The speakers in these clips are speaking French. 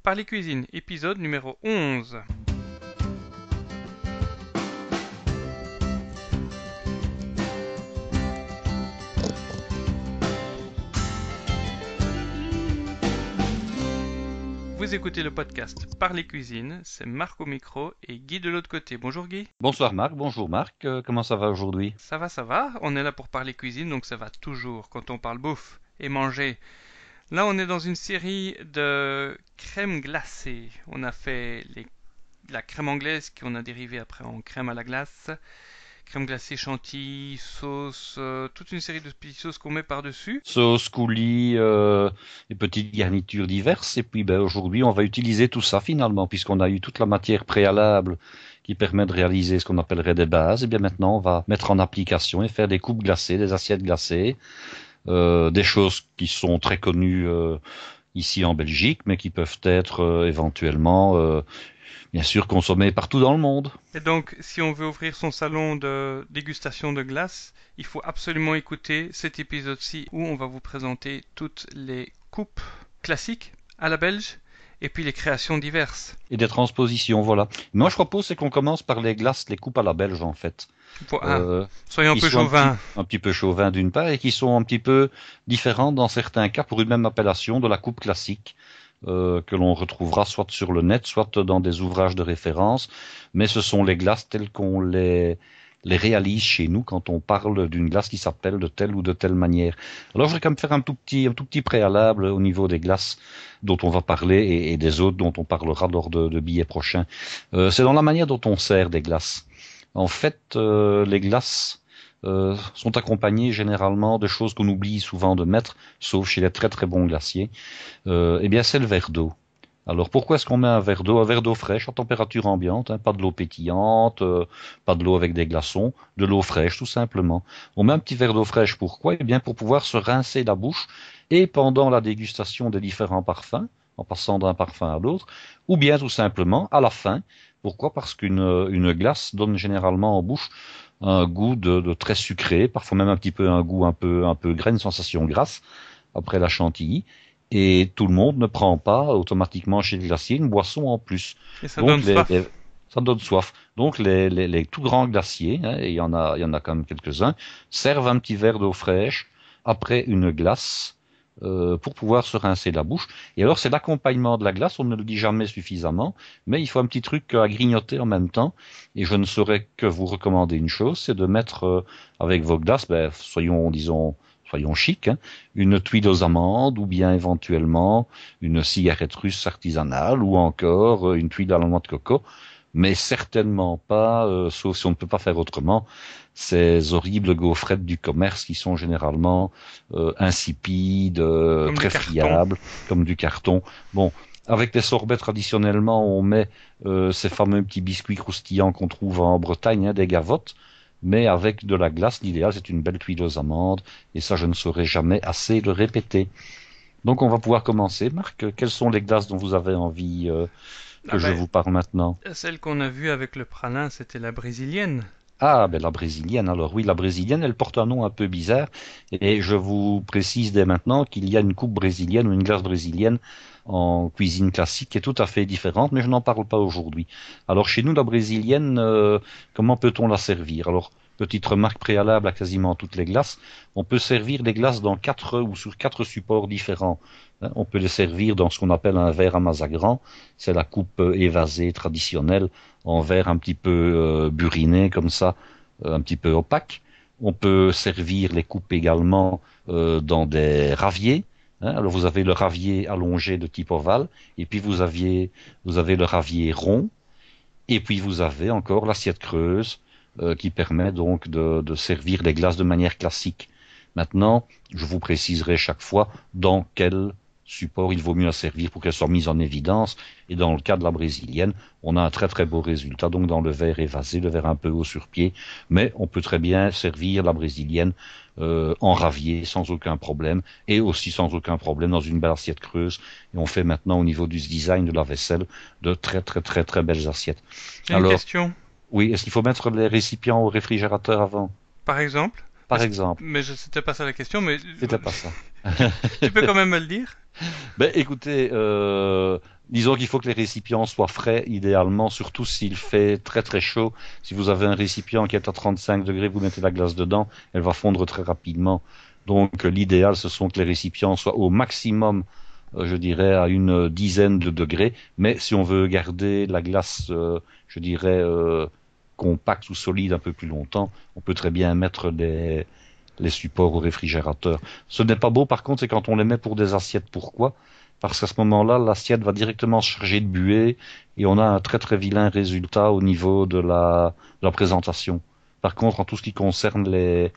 Parler cuisine, épisode numéro 11. Vous écoutez le podcast Parler cuisine, c'est Marc au micro et Guy de l'autre côté. Bonjour Guy. Bonsoir Marc, bonjour Marc, comment ça va aujourd'hui? Ça va, on est là pour parler cuisine, donc ça va toujours quand on parle bouffe et manger. Là, on est dans une série de crèmes glacées. On a fait la crème anglaise qu'on a dérivée après en crème à la glace, crème glacée chantilly, sauce, toute une série de petites sauces qu'on met par-dessus. Sauce, coulis, et petites garnitures diverses, et puis aujourd'hui on va utiliser tout ça finalement, puisqu'on a eu toute la matière préalable qui permet de réaliser ce qu'on appellerait des bases, et bien maintenant on va mettre en application et faire des coupes glacées, des assiettes glacées, des choses qui sont très connues ici en Belgique, mais qui peuvent être éventuellement, bien sûr, consommées partout dans le monde. Et donc, si on veut ouvrir son salon de dégustation de glace, il faut absolument écouter cet épisode-ci où on va vous présenter toutes les coupes classiques à la belge et puis les créations diverses. Et des transpositions, voilà. Moi je propose c'est qu'on commence par les glaces, les coupes à la belge en fait. Voilà. Euh, Soyons un qui peu sont chauvins. un petit peu chauvins d'une part et qui sont un petit peu différentes dans certains cas pour une même appellation de la coupe classique que l'on retrouvera soit sur le net, soit dans des ouvrages de référence. Mais ce sont les glaces telles qu'on les réalise chez nous quand on parle d'une glace qui s'appelle de telle ou de telle manière. Alors je voudrais quand même faire un tout petit préalable au niveau des glaces dont on va parler et des autres dont on parlera lors de billets prochains. C'est dans la manière dont on sert des glaces. En fait, les glaces sont accompagnées généralement de choses qu'on oublie souvent de mettre, sauf chez les très très bons glaciers. Eh bien, c'est le verre d'eau. Alors, pourquoi est-ce qu'on met un verre d'eau? Un verre d'eau fraîche à température ambiante, hein, pas de l'eau pétillante, pas de l'eau avec des glaçons, de l'eau fraîche tout simplement. On met un petit verre d'eau fraîche, pourquoi? Eh bien, pour pouvoir se rincer la bouche et pendant la dégustation des différents parfums, en passant d'un parfum à l'autre, ou bien tout simplement à la fin. Pourquoi? Parce qu'une glace donne généralement en bouche un goût de très sucré, parfois même un petit peu un goût un peu gras, une sensation grasse après la chantilly. Et tout le monde ne prend pas automatiquement chez le glacier une boisson en plus. Et ça Donc donne soif. ça donne soif. Donc les tout grands glaciers, hein, et il y en a quand même quelques-uns, servent un petit verre d'eau fraîche après une glace pour pouvoir se rincer la bouche. Et alors c'est l'accompagnement de la glace, on ne le dit jamais suffisamment, mais il faut un petit truc à grignoter en même temps. Et je ne saurais que vous recommander une chose, c'est de mettre avec vos glaces, soyons chic, hein, une tuile aux amandes ou bien éventuellement une cigarette russe artisanale ou encore une tuile à la noix de coco, mais certainement pas, sauf si on ne peut pas faire autrement, ces horribles gaufrettes du commerce qui sont généralement insipides, Comme du très carton. friables, comme du carton. Bon, avec les sorbets traditionnellement, on met ces fameux petits biscuits croustillants qu'on trouve en Bretagne, hein, des gavottes. Mais avec de la glace, l'idéal, c'est une belle tuile aux amandes. Et ça, je ne saurais jamais assez le répéter. Donc, on va pouvoir commencer. Marc, quelles sont les glaces dont vous avez envie Ah que je ben, vous parle maintenant? celle qu'on a vue avec le pralin, c'était la brésilienne. Ah, ben la brésilienne. Alors oui, la brésilienne, elle porte un nom un peu bizarre. Et je vous précise dès maintenant qu'il y a une coupe brésilienne ou une glace brésilienne en cuisine classique qui est tout à fait différente, mais je n'en parle pas aujourd'hui. Alors chez nous, la brésilienne, comment peut-on la servir? Alors, petite remarque préalable à quasiment toutes les glaces, on peut servir les glaces dans quatre ou sur quatre supports différents. Hein, on peut les servir dans ce qu'on appelle un verre à mazagran, c'est la coupe évasée traditionnelle en verre un petit peu buriné comme ça, un petit peu opaque. On peut servir les coupes également dans des raviers. Hein. Alors vous avez le ravier allongé de type ovale, et puis vous avez le ravier rond, et puis vous avez encore l'assiette creuse qui permet donc de servir les glaces de manière classique. Maintenant, je vous préciserai chaque fois dans quel support il vaut mieux la servir pour qu'elle soit mise en évidence. Et dans le cas de la brésilienne, on a un très très beau résultat, donc dans le verre évasé, le verre un peu haut sur pied, mais on peut très bien servir la brésilienne en ravier sans aucun problème, et aussi sans aucun problème dans une belle assiette creuse. Et on fait maintenant au niveau du design de la vaisselle de très très très très belles assiettes. J'ai une Alors, question, oui, est-ce qu'il faut mettre les récipients au réfrigérateur avant? par exemple. Par exemple. Mais c'était pas ça la question, mais C'était pas ça. tu peux quand même me le dire. Ben, écoutez, Disons qu'il faut que les récipients soient frais, idéalement, surtout s'il fait très très chaud. Si vous avez un récipient qui est à 35 degrés, vous mettez la glace dedans, elle va fondre très rapidement. Donc l'idéal, ce sont que les récipients soient au maximum, je dirais, à une dizaine de degrés. Mais si on veut garder la glace, je dirais, compacte ou solide un peu plus longtemps, on peut très bien mettre les supports au réfrigérateur. Ce n'est pas beau, par contre, c'est quand on les met pour des assiettes. Pourquoi? Parce qu'à ce moment-là, l'assiette va directement se charger de buée et on a un très très vilain résultat au niveau de la présentation. Par contre, en tout ce qui concerne les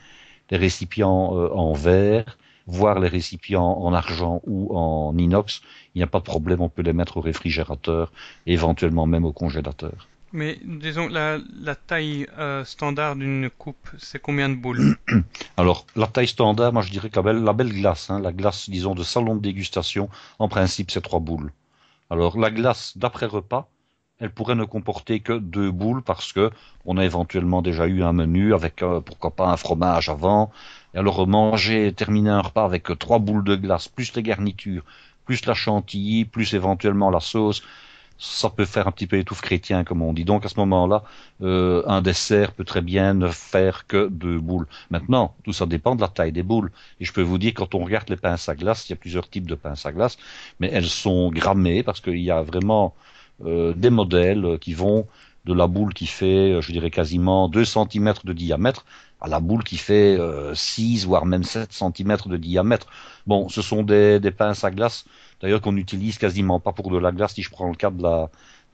récipients en verre, voire les récipients en argent ou en inox, il n'y a pas de problème, on peut les mettre au réfrigérateur, et éventuellement même au congélateur. Mais disons, la taille standard d'une coupe, c'est combien de boules? Alors, la taille standard, moi je dirais que la belle glace, hein, la glace, disons, de salon de dégustation, en principe, c'est 3 boules. Alors, la glace d'après repas, elle pourrait ne comporter que 2 boules parce que on a éventuellement déjà eu un menu avec, pourquoi pas, un fromage avant. Et alors, manger, terminer un repas avec 3 boules de glace, plus les garnitures, plus la chantilly, plus éventuellement la sauce, ça peut faire un petit peu étouffe chrétien, comme on dit. Donc à ce moment-là, un dessert peut très bien ne faire que 2 boules. Maintenant, tout ça dépend de la taille des boules. Et je peux vous dire, quand on regarde les pinces à glace, il y a plusieurs types de pinces à glace, mais elles sont grammées parce qu'il y a vraiment des modèles qui vont de la boule qui fait, je dirais quasiment 2 centimètres de diamètre à la boule qui fait 6 voire même 7 centimètres de diamètre. Bon, ce sont des pinces à glace d'ailleurs qu'on n'utilise quasiment pas pour de la glace. Si je prends le cas de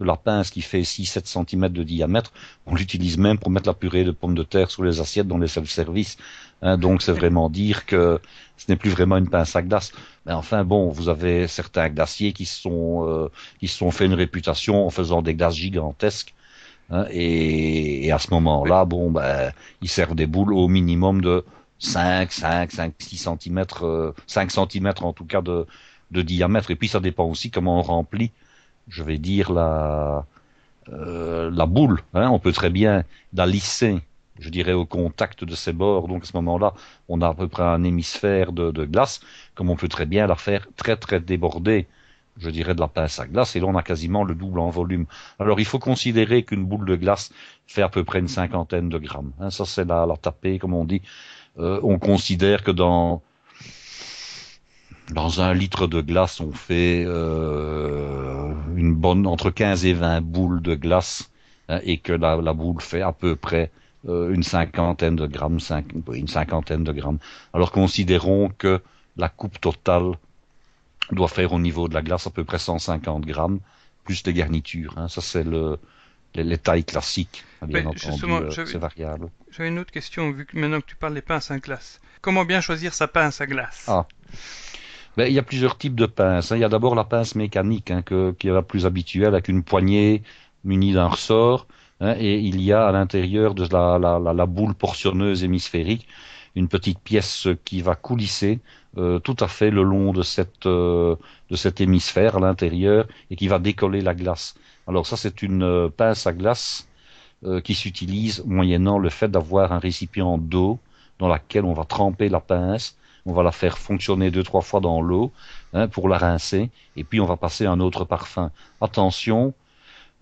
la pince qui fait 6-7 centimètres de diamètre, on l'utilise même pour mettre la purée de pommes de terre sur les assiettes dans les self-service. Hein, donc c'est vraiment dire que ce n'est plus vraiment une pince à glace. Mais enfin bon, vous avez certains glaciers qui se sont fait une réputation en faisant des glaces gigantesques. Hein, et à ce Oui. moment-là, bon, ben, ils servent des boules au minimum de 5, 6 centimètres, 5 centimètres en tout cas de diamètre. Et puis ça dépend aussi comment on remplit, je vais dire, la boule. Hein. On peut très bien la lisser, je dirais, au contact de ses bords. Donc à ce moment-là, on a à peu près un hémisphère de glace, comme on peut très bien la faire très très déborder, je dirais, de la pince à glace. Et là, on a quasiment le double en volume. Alors il faut considérer qu'une boule de glace fait à peu près une cinquantaine de grammes. Hein. Ça, c'est la tapée, comme on dit. On considère que dans un litre de glace, on fait une bonne entre 15 et 20 boules de glace, hein, et que la boule fait à peu près une cinquantaine de grammes, une cinquantaine de grammes. Alors considérons que la coupe totale doit faire au niveau de la glace à peu près 150 grammes, plus les garnitures. Hein. Ça, c'est les tailles classiques. Bien Mais entendu, justement, c'est variable. j'avais une autre question, vu que maintenant que tu parles des pinces à glace. Comment bien choisir sa pince à glace? Ah, ben, il y a plusieurs types de pinces. Hein. Il y a d'abord la pince mécanique, hein, qui est la plus habituelle, avec une poignée munie d'un ressort. Hein, et il y a à l'intérieur de la boule portionneuse hémisphérique une petite pièce qui va coulisser tout à fait le long de cet hémisphère à l'intérieur et qui va décoller la glace. Alors ça, c'est une pince à glace qui s'utilise moyennant le fait d'avoir un récipient d'eau dans laquelle on va tremper la pince, on va la faire fonctionner 2, 3 fois dans l'eau, hein, pour la rincer, et puis on va passer un autre parfum. Attention,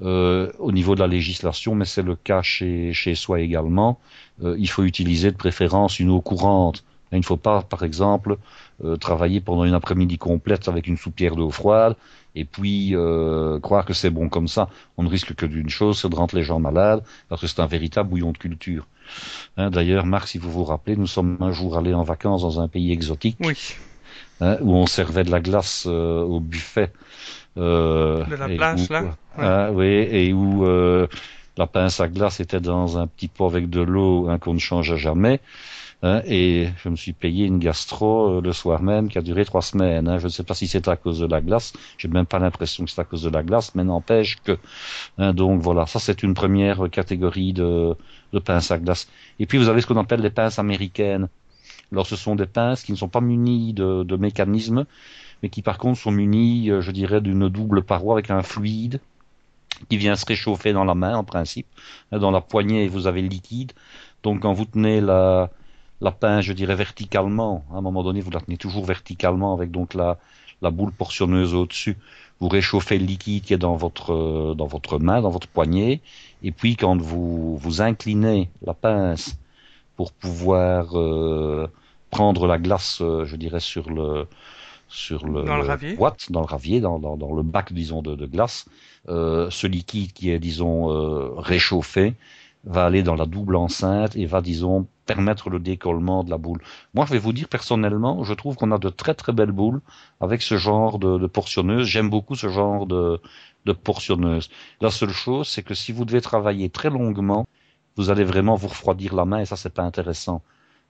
au niveau de la législation, mais c'est le cas chez soi également, il faut utiliser de préférence une eau courante. Il ne faut pas, par exemple, travailler pendant une après-midi complète avec une soupière d'eau froide et puis croire que c'est bon comme ça. On ne risque que d'une chose, c'est de rendre les gens malades, parce que c'est un véritable bouillon de culture. Hein, d'ailleurs, Marc, si vous vous rappelez, nous sommes un jour allés en vacances dans un pays exotique, Oui, hein, où on servait de la glace au buffet, de la et plage, où, là. Oui. oui, et où la pince à glace était dans un petit pot avec de l'eau, hein, qu'on ne changeait jamais. Hein, et je me suis payé une gastro le soir même qui a duré 3 semaines. Hein. Je ne sais pas si c'est à cause de la glace. J'ai même pas l'impression que c'est à cause de la glace, mais n'empêche que. Hein, donc voilà, ça c'est une première catégorie de pinces à glace. Et puis vous avez ce qu'on appelle les pinces américaines. Alors ce sont des pinces qui ne sont pas munies de mécanismes, mais qui par contre sont munies, je dirais, d'une double paroi avec un fluide qui vient se réchauffer dans la main en principe. Dans la poignée, vous avez le liquide. Donc quand vous tenez la pince, je dirais verticalement, à un moment donné, vous la tenez toujours verticalement avec donc la boule portionneuse au-dessus. vous réchauffez le liquide qui est dans votre main, dans votre poignet, et puis quand vous inclinez la pince pour pouvoir prendre la glace, je dirais sur Dans le le ravier. boîte, dans le ravier, dans le bac, disons, de glace, ce liquide qui est, disons, réchauffé va aller dans la double enceinte et va, disons, permettre le décollement de la boule. Moi, je vais vous dire personnellement, je trouve qu'on a de très très belles boules avec ce genre de portionneuse. J'aime beaucoup ce genre de portionneuse. La seule chose, c'est que si vous devez travailler très longuement, vous allez vraiment vous refroidir la main et ça, c'est pas intéressant.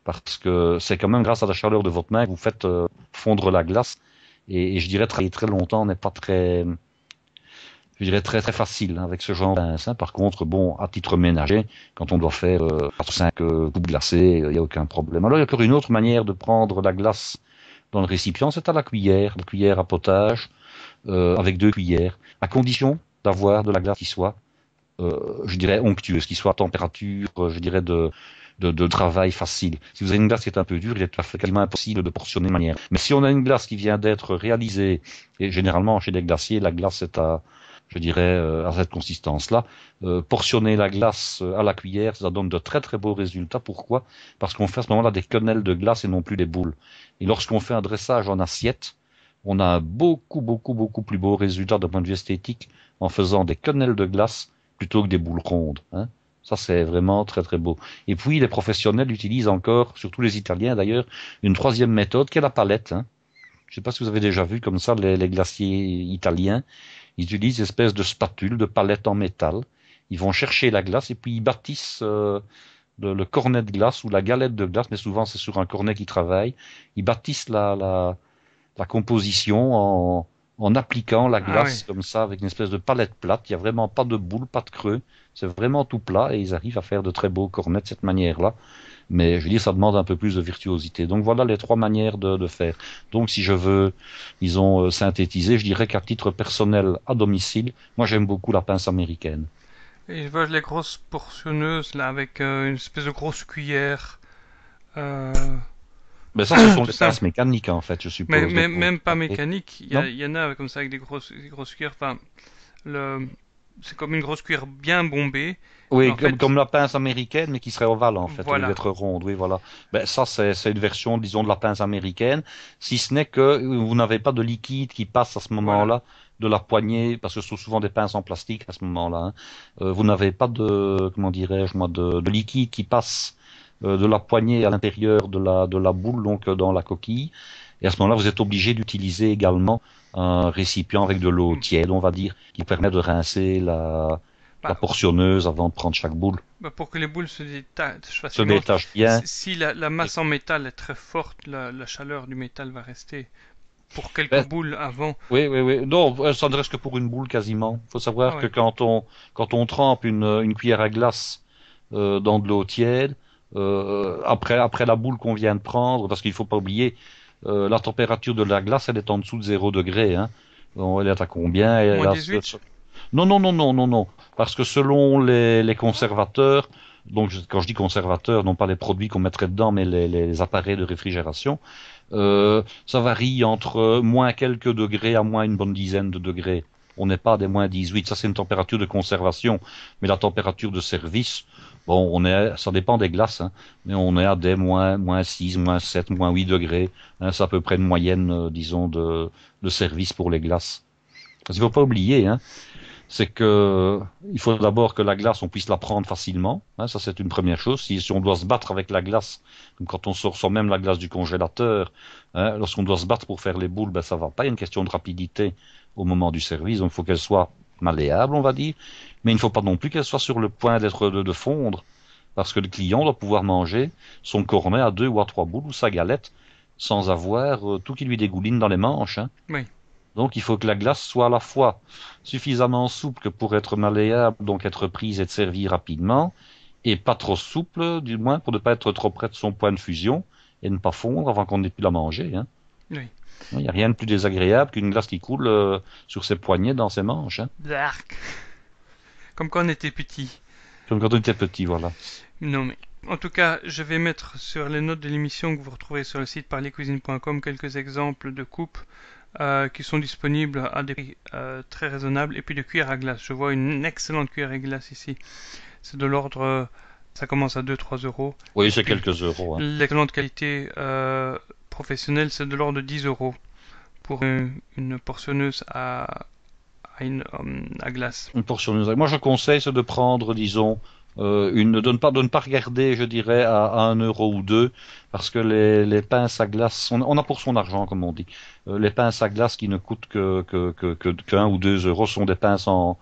Parce que c'est quand même grâce à la chaleur de votre main que vous faites fondre la glace. Et je dirais travailler très longtemps n'est pas très, je dirais très très facile avec ce genre de pince, hein. Par contre, bon, à titre ménager, quand on doit faire 4 ou 5 coupes glacées, il n'y a aucun problème. Alors il y a encore une autre manière de prendre la glace dans le récipient, c'est à la cuillère à potage, avec 2 cuillères, à condition d'avoir de la glace qui soit, je dirais, onctueuse, qui soit à température, je dirais, de travail facile. Si vous avez une glace qui est un peu dure, il est quasiment impossible de portionner de manière. Mais si on a une glace qui vient d'être réalisée, et généralement chez les glaciers, la glace est à, je dirais, à cette consistance-là, portionner la glace à la cuillère, ça donne de très très beaux résultats. Pourquoi? Parce qu'on fait à ce moment-là des quenelles de glace et non plus des boules. Et lorsqu'on fait un dressage en assiette, on a un beaucoup plus beau résultat d'un point de vue esthétique en faisant des quenelles de glace plutôt que des boules rondes, hein. Ça, c'est vraiment très très beau. Et puis, les professionnels utilisent encore, surtout les Italiens d'ailleurs, une troisième méthode qui est la palette, hein. Je ne sais pas si vous avez déjà vu comme ça les glaciers italiens. Ils utilisent une espèce de spatule, de palette en métal. Ils vont chercher la glace et puis ils bâtissent le cornet de glace ou la galette de glace, mais souvent c'est sur un cornet qu'ils travaillent. Ils bâtissent la composition en appliquant la Ah oui. glace comme ça avec une espèce de palette plate. Il n'y a vraiment pas de boule, pas de creux. C'est vraiment tout plat et ils arrivent à faire de très beaux cornets de cette manière-là. Mais je veux dire, ça demande un peu plus de virtuosité. Donc voilà les 3 manières de faire. Donc si je veux, disons, synthétiser, je dirais qu'à titre personnel, à domicile, moi j'aime beaucoup la pince américaine. Et je vois les grosses portionneuses là avec une espèce de grosse cuillère. Euh, Mais ça, ce sont tout les ça. pinces mécaniques, en fait, je Mais, suppose. Donc, mais même pas après- mécanique. non? Il y en a comme ça avec des grosses cuillères. Enfin, le, c'est comme une grosse cuillère bien bombée. Mais Oui, en fait, comme la pince américaine, mais qui serait ovale en fait, au lieu voilà. d'être ronde. Oui, voilà. Ben, ça, c'est une version, disons, de la pince américaine. Si ce n'est que vous n'avez pas de liquide qui passe à ce Voilà. moment-là de la poignée, parce que ce sont souvent des pinces en plastique à ce moment-là, hein. Vous n'avez pas de, comment dirais-je moi, de liquide qui passe de la poignée à l'intérieur de la boule, donc dans la coquille. Et à ce moment-là, vous êtes obligé d'utiliser également un récipient avec de l'eau tiède, on va dire, qui permet de rincer la Bah, portionneuse avant de prendre chaque boule. bah, pour que les boules se détachent Se facilement, détache bien. si la Et, masse en métal est très forte, la chaleur du métal va rester pour quelques ben, boules avant. oui. Non, ça ne reste que pour une boule quasiment. Il faut Ah savoir que ouais. quand on trempe une cuillère à glace dans de l'eau tiède, après la boule qu'on vient de prendre, parce qu'il faut pas oublier, la température de la glace, elle est en dessous de 0 degré, hein. Bon, elle est à combien? Moins 18. Non. Parce que selon les conservateurs, donc quand je dis conservateurs, non pas les produits qu'on mettrait dedans, mais les appareils de réfrigération, ça varie entre moins quelques degrés à moins une bonne dizaine de degrés. On n'est pas à des moins 18. Ça, c'est une température de conservation. Mais la température de service, bon, ça dépend des glaces, hein, mais on est à des moins 6, moins 7, moins 8 degrés. Hein, c'est à peu près une moyenne, disons, de service pour les glaces. Parce qu'il ne faut pas oublier, hein, c'est que il faut d'abord que la glace, on puisse la prendre facilement. Hein, ça, c'est une première chose. Si on doit se battre avec la glace, comme quand on sort même la glace du congélateur, hein, lorsqu'on doit se battre pour faire les boules, ben ça va pas. Il y a une question de rapidité au moment du service. Donc, il faut qu'elle soit malléable, on va dire. Mais il ne faut pas non plus qu'elle soit sur le point d'être de fondre. Parce que le client doit pouvoir manger son cornet à 2 ou à 3 boules ou sa galette sans avoir tout qui lui dégouline dans les manches, hein. Oui. Donc il faut que la glace soit à la fois suffisamment souple que pour être malléable, donc être prise et être servie rapidement, et pas trop souple, du moins pour ne pas être trop près de son point de fusion et ne pas fondre avant qu'on ait pu la manger, hein. Oui. Il n'y a rien de plus désagréable qu'une glace qui coule sur ses poignets dans ses manches, hein. Dark. Comme quand on était petit. Comme quand on était petit, voilà. Non mais. En tout cas, je vais mettre sur les notes de l'émission que vous retrouvez sur le site parlercuisine.com quelques exemples de coupes qui sont disponibles à des prix très raisonnables. Et puis de cuillères à glace. Je vois une excellente cuillère à glace ici. C'est de l'ordre, ça commence à 2-3 euros. Oui, Et c'est puis quelques euros. Hein. l'excellente qualité professionnelle, c'est de l'ordre de 10 euros pour une portionneuse à glace. Une portion. Moi, je conseille c'est de prendre, disons, de ne pas regarder, je dirais, à 1 euro ou deux, parce que les pinces à glace, on a pour son argent, comme on dit. Les pinces à glace qui ne coûtent que 1 ou 2 euros sont des pinces en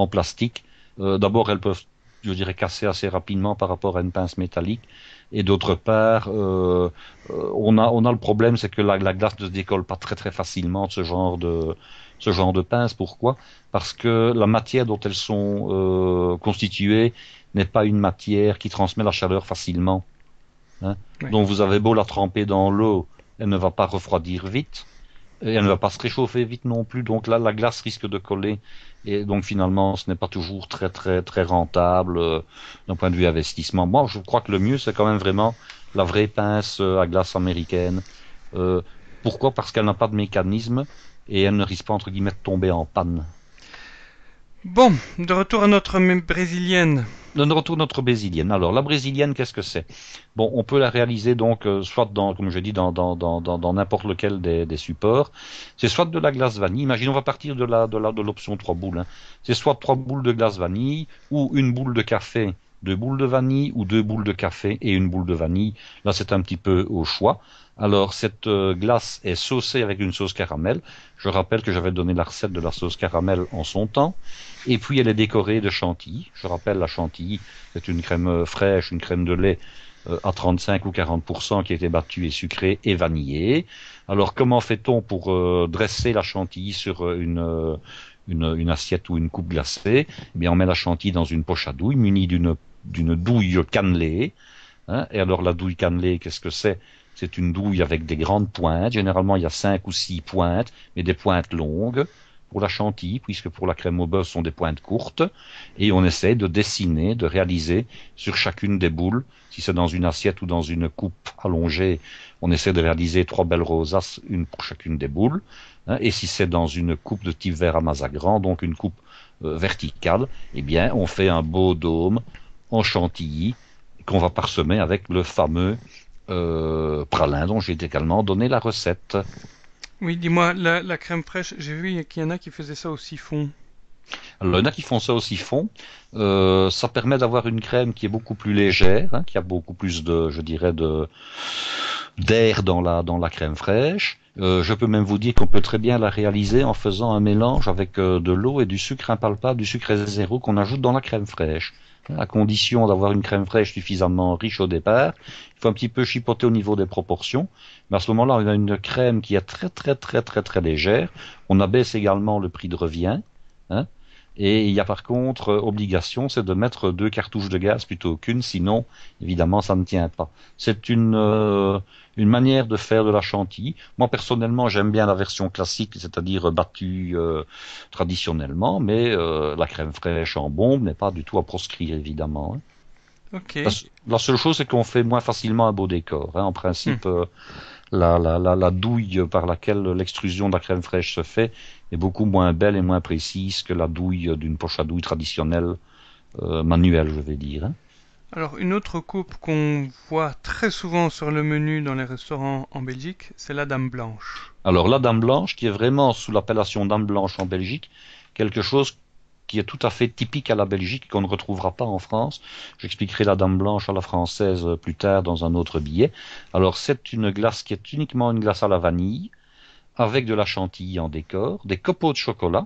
plastique. D'abord, elles peuvent, je dirais, casser assez rapidement par rapport à une pince métallique. Et d'autre part, on a le problème, c'est que la glace ne se décolle pas très très facilement de ce genre de pince. Pourquoi? Parce que la matière dont elles sont constituées n'est pas une matière qui transmet la chaleur facilement. Hein. Oui. Donc vous avez beau la tremper dans l'eau, elle ne va pas refroidir vite. Et elle ne va pas se réchauffer vite non plus, donc là la glace risque de coller et donc finalement ce n'est pas toujours très très très rentable d'un point de vue investissement. Moi je crois que le mieux c'est quand même vraiment la vraie pince à glace américaine. Euh, Pourquoi? Parce qu'elle n'a pas de mécanisme et elle ne risque pas entre guillemets de tomber en panne. Bon, de retour à notre brésilienne. De retour notre brésilienne. Alors la brésilienne, qu'est-ce que c'est? Bon, on peut la réaliser donc soit dans, comme je dis, dans n'importe lequel des supports. C'est soit de la glace vanille. Imaginons, on va partir de l'option 3 boules. Hein. C'est soit 3 boules de glace vanille ou une boule de café, 2 boules de vanille ou 2 boules de café et une boule de vanille. Là, c'est un petit peu au choix. Alors cette glace est saucée avec une sauce caramel. Je rappelle que j'avais donné la recette de la sauce caramel en son temps. Et puis elle est décorée de chantilly. Je rappelle la chantilly, c'est une crème fraîche, une crème de lait à 35 ou 40% qui a été battue et sucrée et vanillée. Alors comment fait-on pour dresser la chantilly sur une assiette ou une coupe glacée? Eh bien on met la chantilly dans une poche à douille munie d'une douille cannelée. Hein. Et alors la douille cannelée, qu'est-ce que c'est? C'est une douille avec des grandes pointes. Généralement, il y a 5 ou 6 pointes, mais des pointes longues pour la chantilly, puisque pour la crème au beurre, ce sont des pointes courtes. Et on essaie de dessiner, de réaliser sur chacune des boules, si c'est dans une assiette ou dans une coupe allongée, on essaie de réaliser 3 belles rosaces, une pour chacune des boules. Hein. Et si c'est dans une coupe de type verre à mazagran, donc une coupe verticale, eh bien, on fait un beau dôme en chantilly qu'on va parsemer avec le fameux pralin dont j'ai également donné la recette. Oui, dis-moi, la crème fraîche, j'ai vu qu'il y en a qui faisaient ça au siphon. Alors, il y en a qui font ça au siphon. Ça permet d'avoir une crème qui est beaucoup plus légère, hein, qui a beaucoup plus de, je dirais, d'air dans la crème fraîche. Je peux même vous dire qu'on peut très bien la réaliser en faisant un mélange avec de l'eau et du sucre impalpable, du sucre zéro qu'on ajoute dans la crème fraîche. À condition d'avoir une crème fraîche suffisamment riche au départ, il faut un petit peu chipoter au niveau des proportions. Mais à ce moment-là, on a une crème qui est très très très très très légère. On abaisse également le prix de revient. Hein. Et il y a par contre obligation, c'est de mettre 2 cartouches de gaz plutôt qu'une, sinon évidemment ça ne tient pas. C'est une manière de faire de la chantilly. Moi personnellement j'aime bien la version classique, c'est-à-dire battue traditionnellement, mais la crème fraîche en bombe n'est pas du tout à proscrire évidemment. Hein. Ok. La seule chose c'est qu'on fait moins facilement un beau décor. Hein. En principe, la douille par laquelle l'extrusion de la crème fraîche se fait est beaucoup moins belle et moins précise que la douille d'une poche à douille traditionnelle, manuelle, je vais dire. Hein. Alors, une autre coupe qu'on voit très souvent sur le menu dans les restaurants en Belgique, c'est la Dame Blanche. Alors la dame blanche, qui est vraiment sous l'appellation dame blanche en Belgique, quelque chose qui est tout à fait typique à la Belgique, qu'on ne retrouvera pas en France. J'expliquerai la dame blanche à la française plus tard dans un autre billet. Alors c'est une glace qui est uniquement une glace à la vanille, avec de la chantilly en décor, des copeaux de chocolat,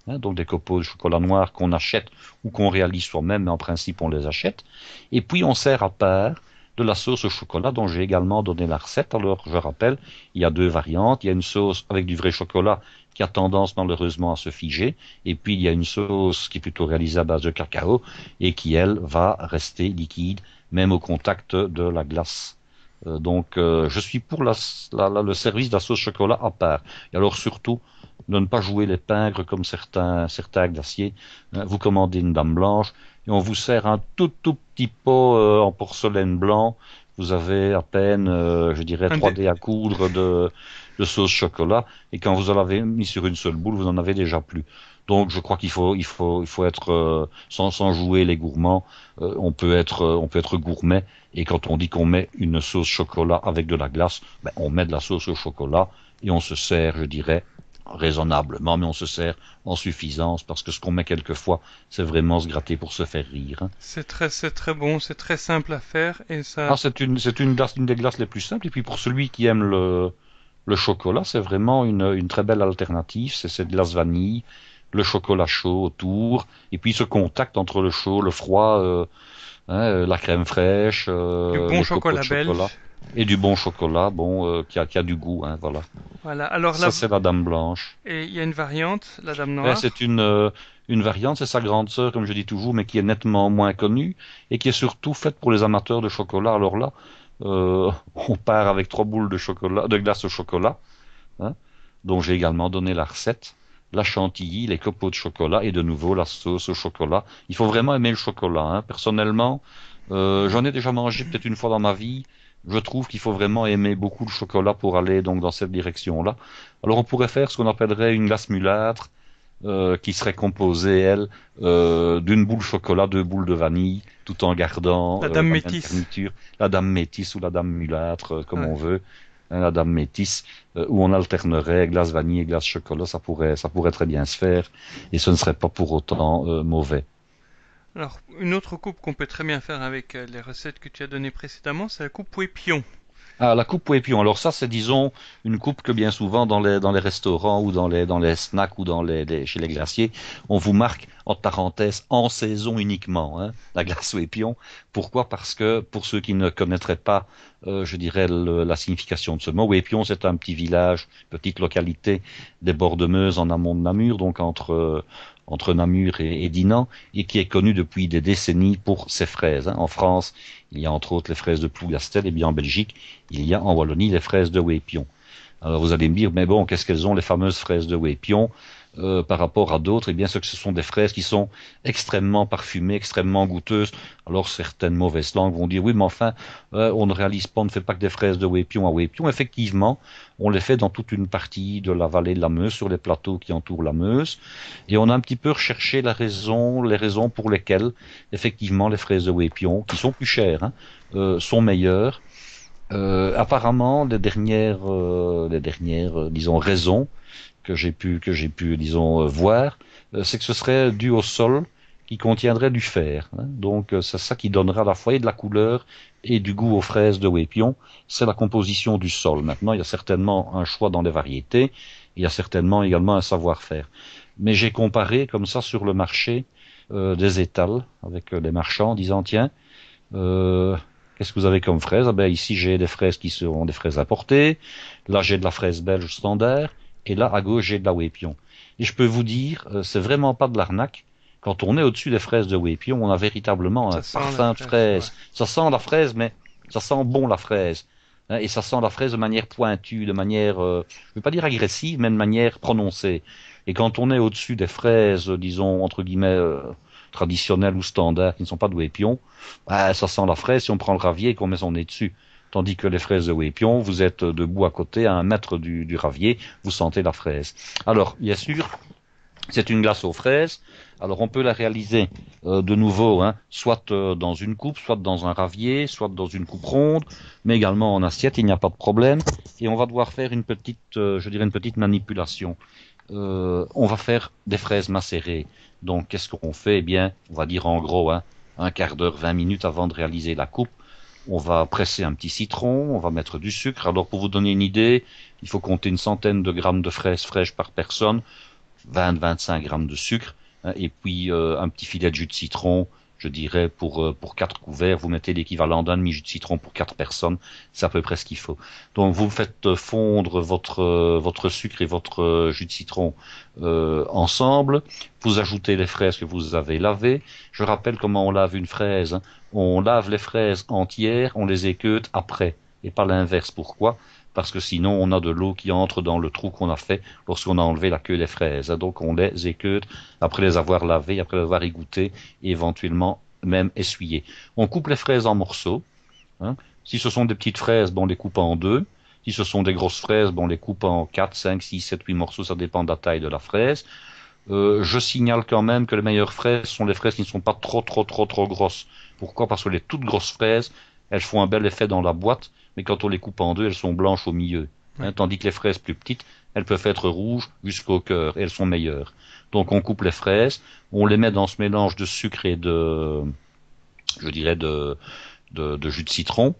hein, donc des copeaux de chocolat noir qu'on achète ou qu'on réalise soi-même, mais en principe on les achète. Et puis on sert à part de la sauce au chocolat dont j'ai également donné la recette. Alors je rappelle, il y a 2 variantes. Il y a une sauce avec du vrai chocolat qui a tendance malheureusement à se figer. Et puis il y a une sauce qui est plutôt réalisée à base de cacao et qui, elle, va rester liquide, même au contact de la glace. Je suis pour le service de la sauce chocolat à part. Et alors surtout, de ne pas jouer les pingres comme certains glaciers. Vous commandez une dame blanche et on vous sert un tout petit pot en porcelaine blanc. Vous avez à peine, je dirais, Un 3D à coudre de sauce chocolat, et quand vous en avez mis sur une seule boule, vous en avez déjà plus. Donc je crois qu'il faut être sans jouer les gourmands, on peut être gourmet, et quand on dit qu'on met une sauce chocolat avec de la glace, ben, on met de la sauce au chocolat et on se sert, je dirais, raisonnablement, mais on se sert en suffisance, parce que ce qu'on met quelquefois, c'est vraiment se gratter pour se faire rire, hein. C'est très bon, c'est très simple à faire et Ah, ça. c'est une glace, une des glaces les plus simples. Et puis pour celui qui aime le chocolat, c'est vraiment une très belle alternative. C'est cette glace vanille, le chocolat chaud autour, et puis ce contact entre le chaud, le froid, la crème fraîche, Du bon les copeaux de chocolat chocolat, belge. et du bon chocolat, bon, qui a du goût, hein, voilà. Voilà. Alors Ça, là, c'est la Dame Blanche. et il y a une variante, la Dame C'est Noire. une variante, c'est sa grande sœur, comme je dis toujours, mais qui est nettement moins connue et qui est surtout faite pour les amateurs de chocolat. Alors là, on part avec 3 boules de chocolat, de glace au chocolat, hein, dont j'ai également donné la recette, la chantilly, les copeaux de chocolat et de nouveau la sauce au chocolat. Il faut vraiment aimer le chocolat, hein. Personnellement, j'en ai déjà mangé peut-être une fois dans ma vie. Je trouve qu'il faut vraiment aimer beaucoup le chocolat pour aller donc dans cette direction-là. Alors on pourrait faire ce qu'on appellerait une glace mulâtre, qui serait composée, elle, d'une boule chocolat, 2 boules de vanille, tout en gardant La Dame la même Métis. garniture, la dame métisse ou la dame mulâtre, comme Ouais. on veut, hein, la dame métisse, où on alternerait glace vanille et glace chocolat, ça pourrait très bien se faire, et ce ne serait pas pour autant mauvais. Alors, une autre coupe qu'on peut très bien faire avec les recettes que tu as données précédemment, c'est la coupe Pouépion. Ah, la coupe Pouépion. Alors ça, c'est, disons, une coupe que bien souvent dans les restaurants ou dans les snacks ou chez les glaciers, on vous marque en parenthèse en saison uniquement, hein, la glace Pouépion. Pourquoi? Parce que pour ceux qui ne connaîtraient pas, je dirais la signification de ce mot, Pouépion, c'est un petit village, petite localité des bords de Meuse en amont de Namur, donc entre Namur et Dinan, et qui est connu depuis des décennies pour ses fraises, hein. En France, il y a entre autres les fraises de Plougastel, et bien en Belgique, il y a en Wallonie les fraises de Wépion. Alors vous allez me dire, mais bon, qu'est-ce qu'elles ont, les fameuses fraises de Wépion, par rapport à d'autres? Eh bien, ce sont des fraises qui sont extrêmement parfumées, extrêmement goûteuses. Alors certaines mauvaises langues vont dire, oui, mais enfin, on ne réalise pas, on ne fait pas que des fraises de Wépion à Wépion. Effectivement, on les fait dans toute une partie de la vallée de la Meuse, sur les plateaux qui entourent la Meuse. Et on a un petit peu recherché les raisons pour lesquelles, effectivement, les fraises de Wépion, qui sont plus chères, hein, sont meilleures. Apparemment, les dernières, disons, raisons que j'ai pu, disons, voir, c'est que ce serait dû au sol qui contiendrait du fer, hein. Donc, c'est ça qui donnera à la fois et de la couleur et du goût aux fraises de Wépion. C'est la composition du sol. Maintenant, il y a certainement un choix dans les variétés. Il y a certainement également un savoir-faire. Mais j'ai comparé comme ça sur le marché des étals avec les marchands, en disant, tiens, euh, qu'est-ce que vous avez comme fraises? Ah ben, ici, j'ai des fraises qui seront des fraises importées. Là, j'ai de la fraise belge standard. Et là, à gauche, j'ai de la Wépion. Et je peux vous dire, c'est vraiment pas de l'arnaque. Quand on est au-dessus des fraises de Wépion, on a véritablement un Ça sent la parfum de fraise, ouais. fraise. Ça sent la fraise, mais ça sent bon la fraise, hein. Et ça sent la fraise de manière pointue, de manière, je ne veux pas dire agressive, mais de manière prononcée. Et quand on est au-dessus des fraises, disons, entre guillemets, traditionnelles ou standards, qui ne sont pas de Wépion, bah, ça sent la fraise si on prend le ravier et qu'on met son nez dessus. Tandis que les fraises de Wépion, vous êtes debout à côté, à 1 mètre du ravier, vous sentez la fraise. Alors, bien sûr, c'est une glace aux fraises. Alors, on peut la réaliser de nouveau, hein, soit dans une coupe, soit dans un ravier, soit dans une coupe ronde, mais également en assiette, il n'y a pas de problème. Et on va devoir faire une petite, je dirais une petite manipulation. On va faire des fraises macérées. Donc, qu'est-ce qu'on fait? Eh bien, on va dire en gros, hein, un quart d'heure, 20 minutes avant de réaliser la coupe. On va presser un petit citron, on va mettre du sucre. Alors, pour vous donner une idée, il faut compter une centaine de grammes de fraises fraîches par personne, 20-25 grammes de sucre, hein, et puis un petit filet de jus de citron. Je dirais pour 4 couverts, vous mettez l'équivalent d'un demi-jus de citron pour 4 personnes, c'est à peu près ce qu'il faut. Donc vous faites fondre votre sucre et votre jus de citron ensemble, vous ajoutez les fraises que vous avez lavées. Je rappelle comment on lave une fraise, hein. On lave les fraises entières, on les équeute après, et pas l'inverse. Pourquoi? Parce que sinon on a de l'eau qui entre dans le trou qu'on a fait lorsqu'on a enlevé la queue des fraises. Donc on les équeute après les avoir lavées, après les avoir égouttées et éventuellement même essuyées. On coupe les fraises en morceaux, hein. Si ce sont des petites fraises, bon, on les coupe en deux. Si ce sont des grosses fraises, bon, on les coupe en 4, 5, 6, 7, 8 morceaux, ça dépend de la taille de la fraise. Je signale quand même que les meilleures fraises sont les fraises qui ne sont pas trop grosses. Pourquoi? Parce que les toutes grosses fraises, elles font un bel effet dans la boîte, mais quand on les coupe en deux, elles sont blanches au milieu. Oui. Tandis que les fraises plus petites, elles peuvent être rouges jusqu'au cœur, et elles sont meilleures. Donc on coupe les fraises, on les met dans ce mélange de sucre et je dirais de jus de citron,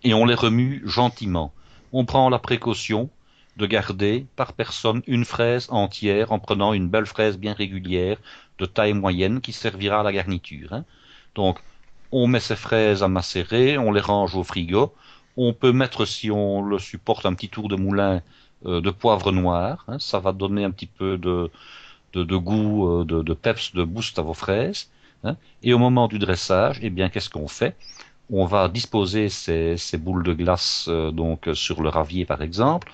et on les remue gentiment. On prend la précaution de garder par personne une fraise entière en prenant une belle fraise bien régulière de taille moyenne qui servira à la garniture. Donc, on met ces fraises à macérer, on les range au frigo. On peut mettre, si on le supporte, un petit tour de moulin de poivre noir. Ça va donner un petit peu de goût, de peps, de boost à vos fraises. Et au moment du dressage, eh bien, qu'est-ce qu'on fait? On va disposer ces boules de glace donc sur le ravier par exemple.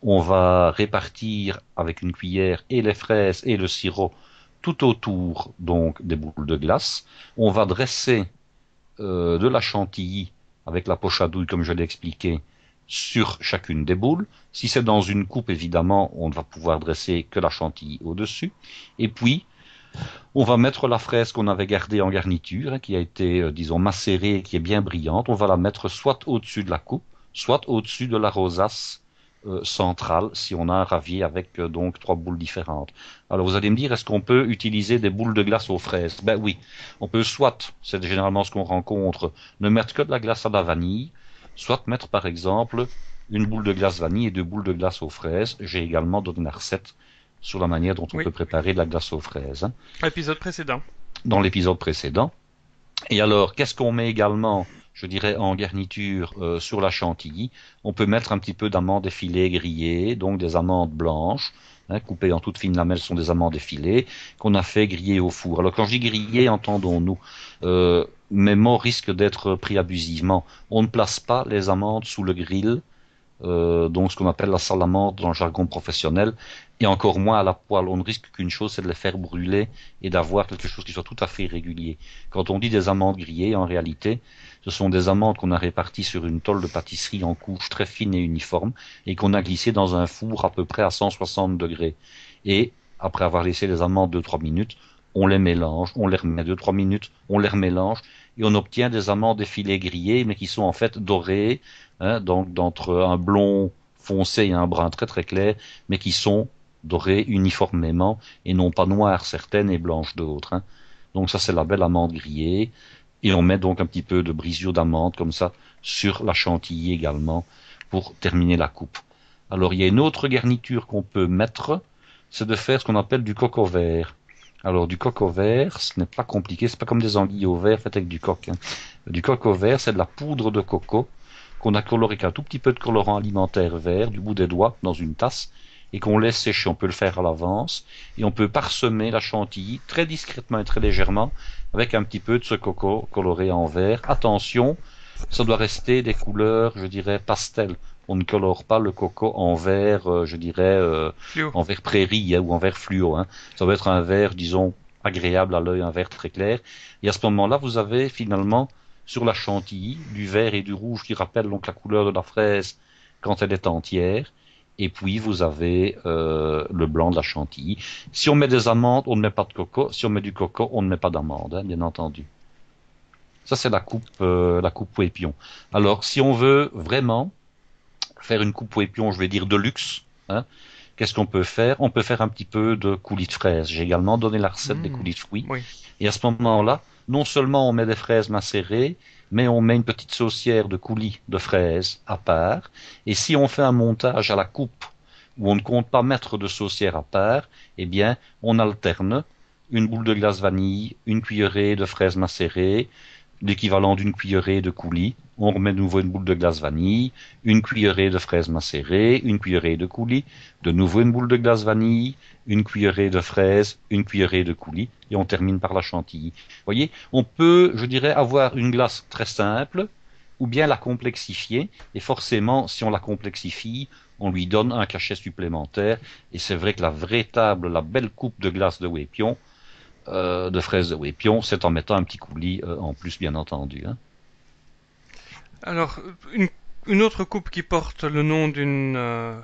On va répartir avec une cuillère et les fraises et le sirop tout autour donc des boules de glace. On va dresser de la chantilly avec la poche à douille comme je l'ai expliqué sur chacune des boules. Si c'est dans une coupe évidemment on ne va pouvoir dresser que la chantilly au-dessus. Et puis on va mettre la fraise qu'on avait gardée en garniture, qui a été, disons, macérée et qui est bien brillante. On va la mettre soit au-dessus de la coupe, soit au-dessus de la rosace centrale, si on a un ravier avec donc 3 boules différentes. Alors vous allez me dire, est-ce qu'on peut utiliser des boules de glace aux fraises? Ben oui, on peut soit, c'est généralement ce qu'on rencontre, ne mettre que de la glace à la vanille, soit mettre par exemple une boule de glace vanille et 2 boules de glace aux fraises. J'ai également donné la recette sur la manière dont on Oui. peut préparer de la glace aux fraises Épisode précédent. dans l'épisode précédent. Et alors, qu'est-ce qu'on met également, je dirais, en garniture sur la chantilly? On peut mettre un petit peu d'amandes effilées grillées, donc des amandes blanches, coupées en toutes fines lamelles, sont des amandes effilées, qu'on a fait griller au four. Alors, quand je dis griller, entendons-nous, mes mots risquent d'être pris abusivement. On ne place pas les amandes sous le grill, donc ce qu'on appelle la salamandre dans le jargon professionnel, et encore moins à la poêle. On ne risque qu'une chose, c'est de les faire brûler et d'avoir quelque chose qui soit tout à fait irrégulier. Quand on dit des amandes grillées, en réalité, ce sont des amandes qu'on a réparties sur une tôle de pâtisserie en couches très fines et uniformes, et qu'on a glissées dans un four à peu près à 160 degrés. Et après avoir laissé les amandes 2-3 minutes, on les mélange, on les remet 2-3 minutes, on les remélange, et on obtient des amandes effilées grillées, mais qui sont en fait dorées, donc d'entre un blond foncé et un brun très clair, mais qui sont dorées uniformément et non pas noires certaines et blanches d'autres. Donc ça c'est la belle amande grillée et on met donc un petit peu de brisure d'amande comme ça sur la chantilly également pour terminer la coupe. Alors il y a une autre garniture qu'on peut mettre, c'est de faire ce qu'on appelle du coq au vert. Alors du coq au vert, ce n'est pas compliqué, c'est pas comme des anguilles au vert faites avec du coq. Du coq au vert, c'est de la poudre de coco qu'on a coloré avec un tout petit peu de colorant alimentaire vert du bout des doigts dans une tasse et qu'on laisse sécher. On peut le faire à l'avance et on peut parsemer la chantilly très discrètement et très légèrement avec un petit peu de ce coco coloré en vert. Attention, ça doit rester des couleurs, je dirais, pastel. On ne colore pas le coco en vert, je dirais, Fluo. en vert prairie ou en vert fluo. Ça doit être un vert, disons, agréable à l'œil, un vert très clair. Et à ce moment-là, vous avez finalement sur la chantilly du vert et du rouge qui rappellent donc la couleur de la fraise quand elle est entière. Et puis vous avez le blanc de la chantilly. Si on met des amandes, on ne met pas de coco. Si on met du coco, on ne met pas d'amandes, bien entendu. Ça c'est la coupe Pouépion. Alors si on veut vraiment faire une coupe Pouépion, je vais dire de luxe, qu'est-ce qu'on peut faire? On peut faire un petit peu de coulis de fraises. J'ai également donné la recette des coulis de fruits. Oui. Et à ce moment-là, non seulement on met des fraises macérées, mais on met une petite saucière de coulis de fraises à part. Et si on fait un montage à la coupe où on ne compte pas mettre de saucière à part, eh bien, on alterne une boule de glace vanille, une cuillerée de fraises macérées, l'équivalent d'une cuillerée de coulis. On remet de nouveau une boule de glace vanille, une cuillerée de fraises macérées, une cuillerée de coulis, de nouveau une boule de glace vanille, une cuillerée de fraises, une cuillerée de coulis, et on termine par la chantilly. Vous voyez, on peut, je dirais, avoir une glace très simple, ou bien la complexifier, et forcément, si on la complexifie, on lui donne un cachet supplémentaire, et c'est vrai que la belle coupe de glace de Wépion, de fraises de Wépion, c'est en mettant un petit coulis en plus, bien entendu. Alors, une Une autre coupe qui porte le nom d'une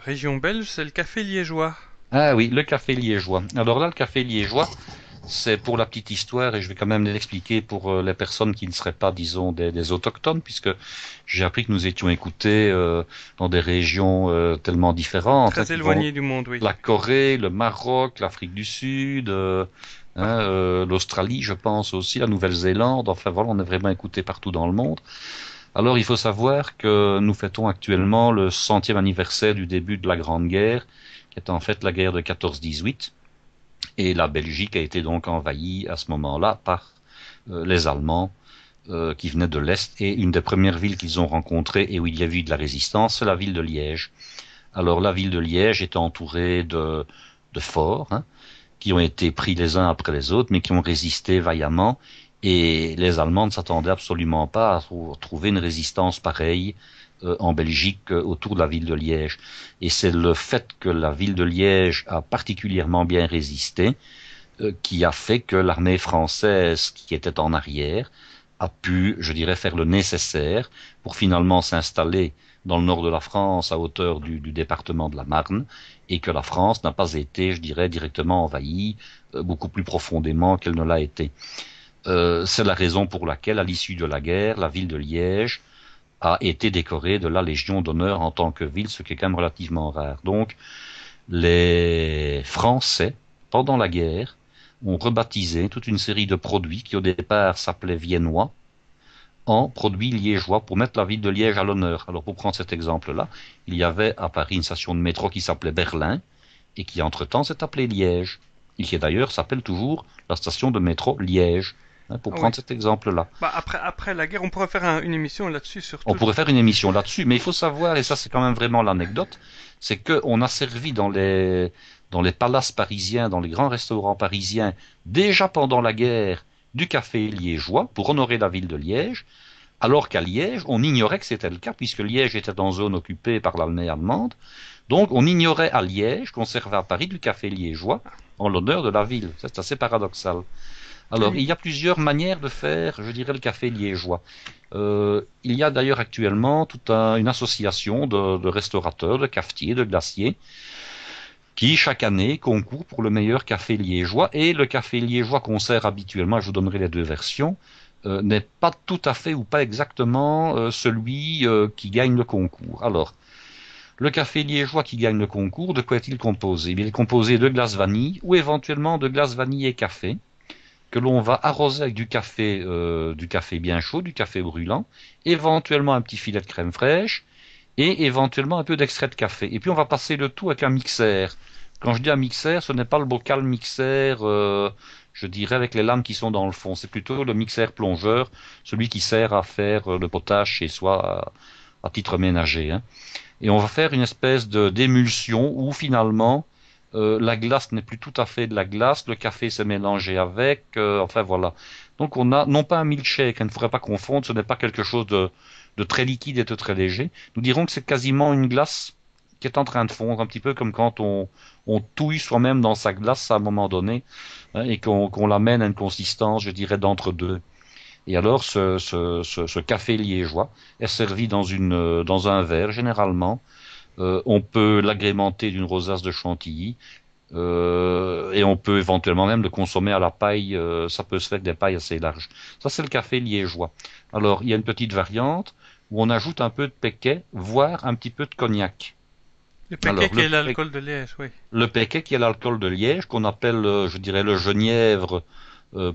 région belge, c'est le café liégeois. Ah oui, le café liégeois. Alors là, le café liégeois, c'est pour la petite histoire, et je vais quand même l'expliquer pour les personnes qui ne seraient pas, disons, des autochtones, puisque j'ai appris que nous étions écoutés dans des régions tellement différentes, hein, Très qui vont éloigné du monde, oui. la Corée, le Maroc, l'Afrique du Sud, l'Australie, je pense aussi, la Nouvelle-Zélande. Enfin voilà, on est vraiment écoutés partout dans le monde. Alors il faut savoir que nous fêtons actuellement le 100e anniversaire du début de la Grande Guerre, qui est en fait la guerre de 14-18. Et la Belgique a été donc envahie à ce moment-là par les Allemands qui venaient de l'Est. Et une des premières villes qu'ils ont rencontrées et où il y a eu de la résistance, c'est la ville de Liège. Alors la ville de Liège est entourée de forts, hein, qui ont été pris les uns après les autres, mais qui ont résisté vaillamment. Et les Allemands ne s'attendaient absolument pas à trouver une résistance pareille en Belgique autour de la ville de Liège. Et c'est le fait que la ville de Liège a particulièrement bien résisté qui a fait que l'armée française qui était en arrière a pu, je dirais, faire le nécessaire pour finalement s'installer dans le nord de la France à hauteur du département de la Marne et que la France n'a pas été, je dirais, directement envahie beaucoup plus profondément qu'elle ne l'a été. C'est la raison pour laquelle, à l'issue de la guerre, la ville de Liège a été décorée de la Légion d'honneur en tant que ville, ce qui est quand même relativement rare. Donc, les Français, pendant la guerre, ont rebaptisé toute une série de produits qui au départ s'appelaient viennois en produits liégeois pour mettre la ville de Liège à l'honneur. Alors pour prendre cet exemple-là, il y avait à Paris une station de métro qui s'appelait Berlin et qui entre-temps s'est appelée Liège. Et qui d'ailleurs s'appelle toujours la station de métro Liège, hein, pour Ah oui. prendre cet exemple-là. Bah après la guerre, on pourrait faire une émission là-dessus On surtout. pourrait faire une émission là-dessus, mais il faut savoir, et ça c'est quand même vraiment l'anecdote, c'est qu'on a servi dans les palaces parisiens, dans les grands restaurants parisiens, déjà pendant la guerre, du café liégeois pour honorer la ville de Liège, alors qu'à Liège, on ignorait que c'était le cas, puisque Liège était en zone occupée par l'armée allemande. Donc on ignorait à Liège qu'on servait à Paris du café liégeois en l'honneur de la ville. C'est assez paradoxal. Alors, il y a plusieurs manières de faire, je dirais, le café liégeois. Il y a d'ailleurs actuellement toute une association de restaurateurs, de cafetiers, de glaciers, qui chaque année concourt pour le meilleur café liégeois. Et le café liégeois qu'on sert habituellement, je vous donnerai les deux versions, n'est pas tout à fait ou pas exactement celui qui gagne le concours. Alors, le café liégeois qui gagne le concours, de quoi est-il composé? Il est composé de glace vanille ou éventuellement de glace vanille et café que l'on va arroser avec du café bien chaud, du café brûlant, éventuellement un petit filet de crème fraîche et éventuellement un peu d'extrait de café. Et puis on va passer le tout avec un mixeur. Quand je dis un mixeur, ce n'est pas le bocal mixeur, je dirais avec les lames qui sont dans le fond. C'est plutôt le mixeur plongeur, celui qui sert à faire le potage chez soi à titre ménager, hein. Et on va faire une espèce de d'émulsion où finalement la glace n'est plus tout à fait de la glace, le café s'est mélangé avec, enfin voilà. Donc on a non pas un milkshake, il ne faudrait pas confondre, ce n'est pas quelque chose de très liquide et de très léger. Nous dirons que c'est quasiment une glace qui est en train de fondre, un petit peu comme quand on touille soi-même dans sa glace à un moment donné, hein, et qu'on l'amène à une consistance, je dirais, d'entre-deux. Et alors ce café liégeois est servi dans un verre généralement. On peut l'agrémenter d'une rosace de chantilly et on peut éventuellement même le consommer à la paille. Ça peut se faire avec des pailles assez larges. Ça, c'est le café liégeois. Alors, il y a une petite variante où on ajoute un peu de Péquet, voire un petit peu de cognac. Le paquet Alors, qui est l'alcool de Liège, oui. le Péquet qui est l'alcool de Liège, qu'on appelle, je dirais, le genièvre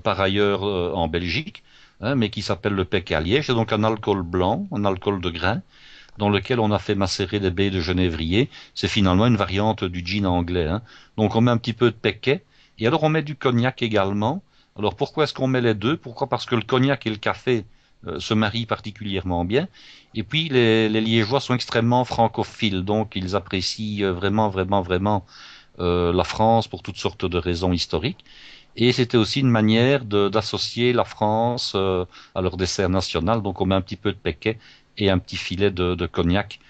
par ailleurs en Belgique, hein, mais qui s'appelle le Péquet à Liège. C'est donc un alcool blanc, un alcool de grain dans lequel on a fait macérer des baies de genévrier. C'est finalement une variante du gin anglais, hein. Donc on met un petit peu de Péquet, et alors on met du cognac également. Alors pourquoi est-ce qu'on met les deux? Pourquoi? Parce que le cognac et le café se marient particulièrement bien. Et puis les Liégeois sont extrêmement francophiles, donc ils apprécient vraiment, vraiment, vraiment la France pour toutes sortes de raisons historiques. Et c'était aussi une manière d'associer la France à leur dessert national. Donc on met un petit peu de Péquet et un petit filet de cognac,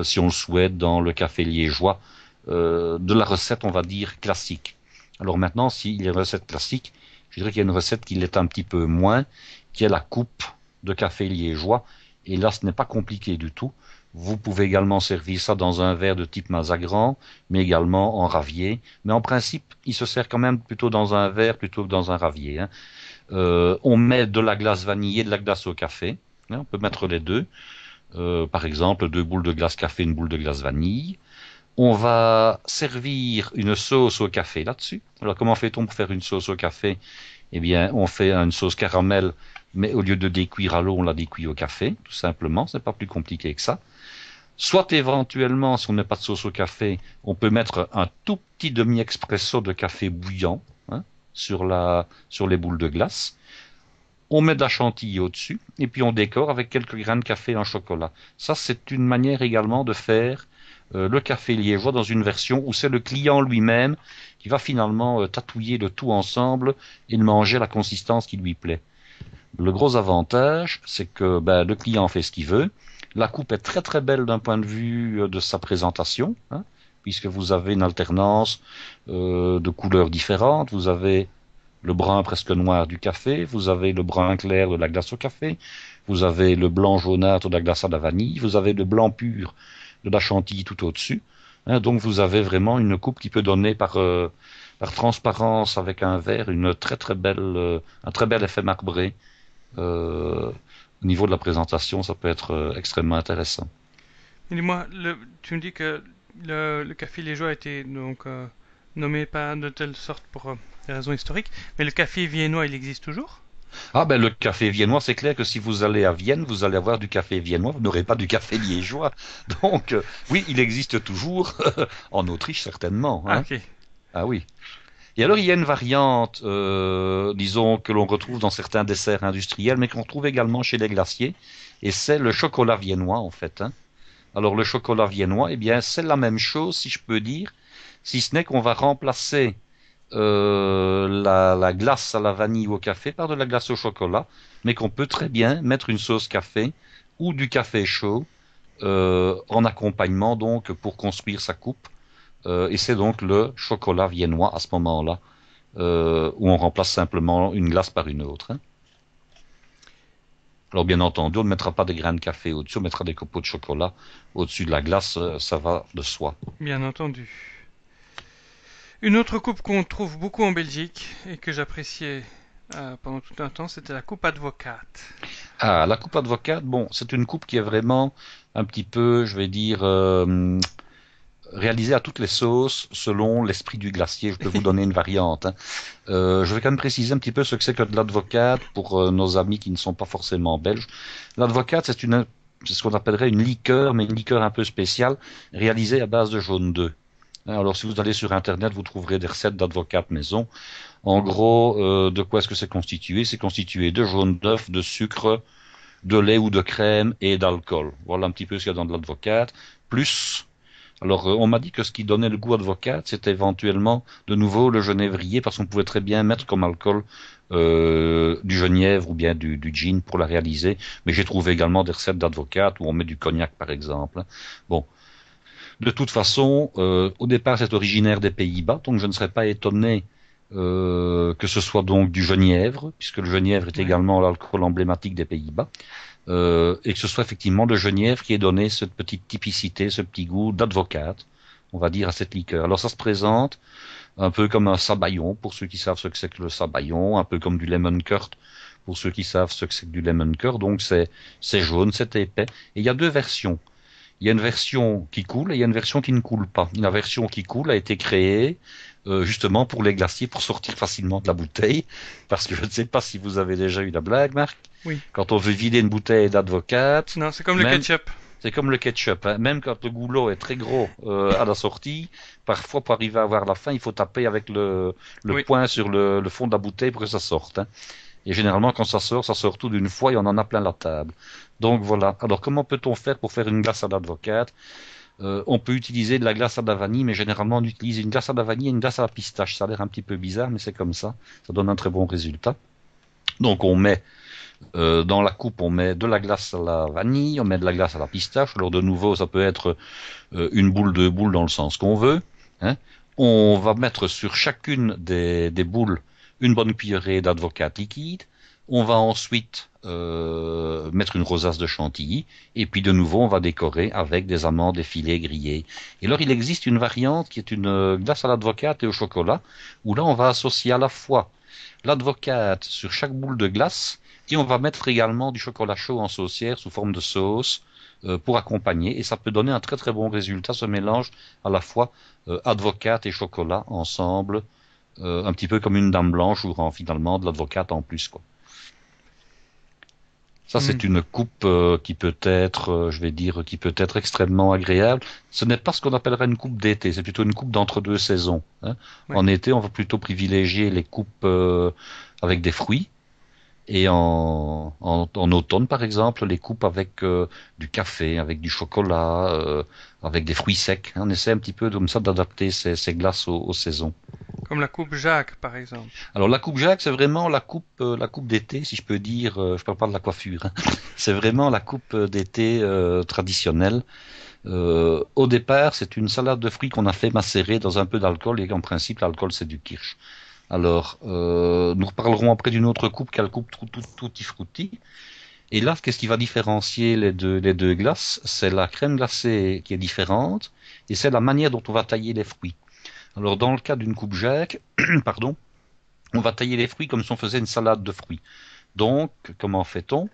si on le souhaite, dans le café liégeois, de la recette, on va dire, classique. Alors maintenant, s'il y a une recette classique, je dirais qu'il y a une recette qui l'est un petit peu moins, qui est la coupe de café liégeois. Et là, ce n'est pas compliqué du tout. Vous pouvez également servir ça dans un verre de type Mazagran, mais également en ravier. Mais en principe, il se sert quand même plutôt dans un verre plutôt que dans un ravier, hein. On met de la glace vanillée et de la glace au café, hein, on peut mettre les deux. Par exemple, 2 boules de glace café, une boule de glace vanille. On va servir une sauce au café là-dessus. Alors comment fait-on pour faire une sauce au café? Eh bien, on fait une sauce caramel, mais au lieu de décuire à l'eau, on la décuit au café, tout simplement. C'est pas plus compliqué que ça. Soit éventuellement, si on n'a pas de sauce au café, on peut mettre un tout petit demi-expresso de café bouillant, hein, sur les boules de glace. On met de la chantilly au-dessus et puis on décore avec quelques grains de café en chocolat. Ça, c'est une manière également de faire le café liégeois dans une version où c'est le client lui-même qui va finalement tatouiller le tout ensemble et le manger à la consistance qui lui plaît. Le gros avantage, c'est que le client fait ce qu'il veut. La coupe est très très belle d'un point de vue de sa présentation, hein, puisque vous avez une alternance de couleurs différentes. Vous avez le brun presque noir du café, vous avez le brun clair de la glace au café, vous avez le blanc jaunâtre de la glace à la vanille, vous avez le blanc pur de la chantilly tout au-dessus. Hein, donc vous avez vraiment une coupe qui peut donner par transparence avec un verre une très très belle, un très bel effet marbré. Au niveau de la présentation, ça peut être extrêmement intéressant. Et dis-moi, tu me dis que le café liégeois a été donc nommé pas de telle sorte pour des raisons historiques, mais le café viennois, il existe toujours? Ah ben le café viennois, c'est clair que si vous allez à Vienne, vous allez avoir du café viennois, vous n'aurez pas du café liégeois. Donc oui, il existe toujours, en Autriche certainement, Ah, hein. ok. Ah oui. Et alors il y a une variante, disons, que l'on retrouve dans certains desserts industriels, mais qu'on retrouve également chez les glaciers, et c'est le chocolat viennois en fait, hein. Alors le chocolat viennois, eh bien c'est la même chose, si je peux dire, si ce n'est qu'on va remplacer la glace à la vanille ou au café par de la glace au chocolat, mais qu'on peut très bien mettre une sauce café ou du café chaud en accompagnement donc pour construire sa coupe. Et c'est donc le chocolat viennois à ce moment-là, où on remplace simplement une glace par une autre, hein. Alors bien entendu, on ne mettra pas des grains de café au-dessus, on mettra des copeaux de chocolat au-dessus de la glace, ça va de soi. Bien entendu. Une autre coupe qu'on trouve beaucoup en Belgique et que j'appréciais pendant tout un temps, c'était la coupe advocate. Ah, la coupe advocate, bon, c'est une coupe qui est vraiment un petit peu, je vais dire, réalisée à toutes les sauces selon l'esprit du glacier. Je peux vous donner une variante, hein. Je vais quand même préciser un petit peu ce que c'est que de l'advocate pour nos amis qui ne sont pas forcément belges. L'advocate, c'est ce qu'on appellerait une liqueur, mais une liqueur un peu spéciale, réalisée à base de jaune d'œuf. Alors, si vous allez sur Internet, vous trouverez des recettes d'advocate maison. En gros, de quoi est-ce que c'est constitué? C'est constitué de jaune d'œuf, de sucre, de lait ou de crème et d'alcool. Voilà un petit peu ce qu'il y a dans de l'advocate. Plus, alors on m'a dit que ce qui donnait le goût advocate, c'était éventuellement de nouveau le genévrier, parce qu'on pouvait très bien mettre comme alcool du genièvre ou bien du gin pour la réaliser. Mais j'ai trouvé également des recettes d'advocate où on met du cognac par exemple. Bon, de toute façon, au départ c'est originaire des Pays-Bas, donc je ne serais pas étonné que ce soit donc du genièvre, puisque le genièvre est Ouais. également l'alcool emblématique des Pays-Bas, et que ce soit effectivement le genièvre qui ait donné cette petite typicité, ce petit goût d'advocate, on va dire, à cette liqueur. Alors ça se présente un peu comme un sabayon, pour ceux qui savent ce que c'est que le sabayon, un peu comme du lemon curd, pour ceux qui savent ce que c'est que du lemon curd. Donc c'est jaune, c'est épais. Et il y a deux versions. Il y a une version qui coule et il y a une version qui ne coule pas. La version qui coule a été créée justement pour les glaciers, pour sortir facilement de la bouteille. Parce que je ne sais pas si vous avez déjà eu la blague, Marc. Oui. Quand on veut vider une bouteille d'advocate, Non, c'est comme le même ketchup. c'est comme le ketchup, hein. Même quand le goulot est très gros à la sortie, parfois pour arriver à avoir la fin, il faut taper avec le Oui. poing sur le fond de la bouteille pour que ça sorte, hein. Et généralement, quand ça sort tout d'une fois et on en a plein la table. Donc voilà. Alors comment peut-on faire pour faire une glace à l'advocate? On peut utiliser de la glace à la vanille, mais généralement on utilise une glace à la vanille et une glace à la pistache. Ça a l'air un petit peu bizarre, mais c'est comme ça. Ça donne un très bon résultat. Donc on met dans la coupe, on met de la glace à la vanille, on met de la glace à la pistache. Alors de nouveau, ça peut être une boule, deux boules dans le sens qu'on veut, hein. On va mettre sur chacune des boules une bonne cuillerée d'advocate liquide. On va ensuite mettre une rosace de chantilly et puis de nouveau on va décorer avec des amandes effilées grillées. Et alors il existe une variante qui est une glace à l'advocate et au chocolat où là on va associer à la fois l'advocate sur chaque boule de glace et on va mettre également du chocolat chaud en saucière sous forme de sauce pour accompagner et ça peut donner un très très bon résultat ce mélange à la fois advocate et chocolat ensemble un petit peu comme une dame blanche ou finalement de l'advocate en plus quoi. Ça, Hmm. c'est une coupe qui peut être, je vais dire, qui peut être extrêmement agréable. Ce n'est pas ce qu'on appellerait une coupe d'été, c'est plutôt une coupe d'entre-deux saisons, hein. Oui. En été, on va plutôt privilégier les coupes avec des fruits, et en automne, par exemple, les coupes avec du café, avec du chocolat, avec des fruits secs, hein. On essaie un petit peu comme ça d'adapter ces glaces aux saisons. Comme la coupe Jacques, par exemple. Alors la coupe Jacques, c'est vraiment la coupe d'été, si je peux dire. Je parle pas de la coiffure, hein. C'est vraiment la coupe d'été traditionnelle. Au départ, c'est une salade de fruits qu'on a fait macérer dans un peu d'alcool et en principe, l'alcool c'est du kirsch. Alors, nous reparlerons après d'une autre coupe qui est la coupe Tutti Frutti. Et là, qu'est-ce qui va différencier les deux glaces? C'est la crème glacée qui est différente et c'est la manière dont on va tailler les fruits. Alors, dans le cas d'une coupe Jacques, pardon, on va tailler les fruits comme si on faisait une salade de fruits. Donc, comment fait-on?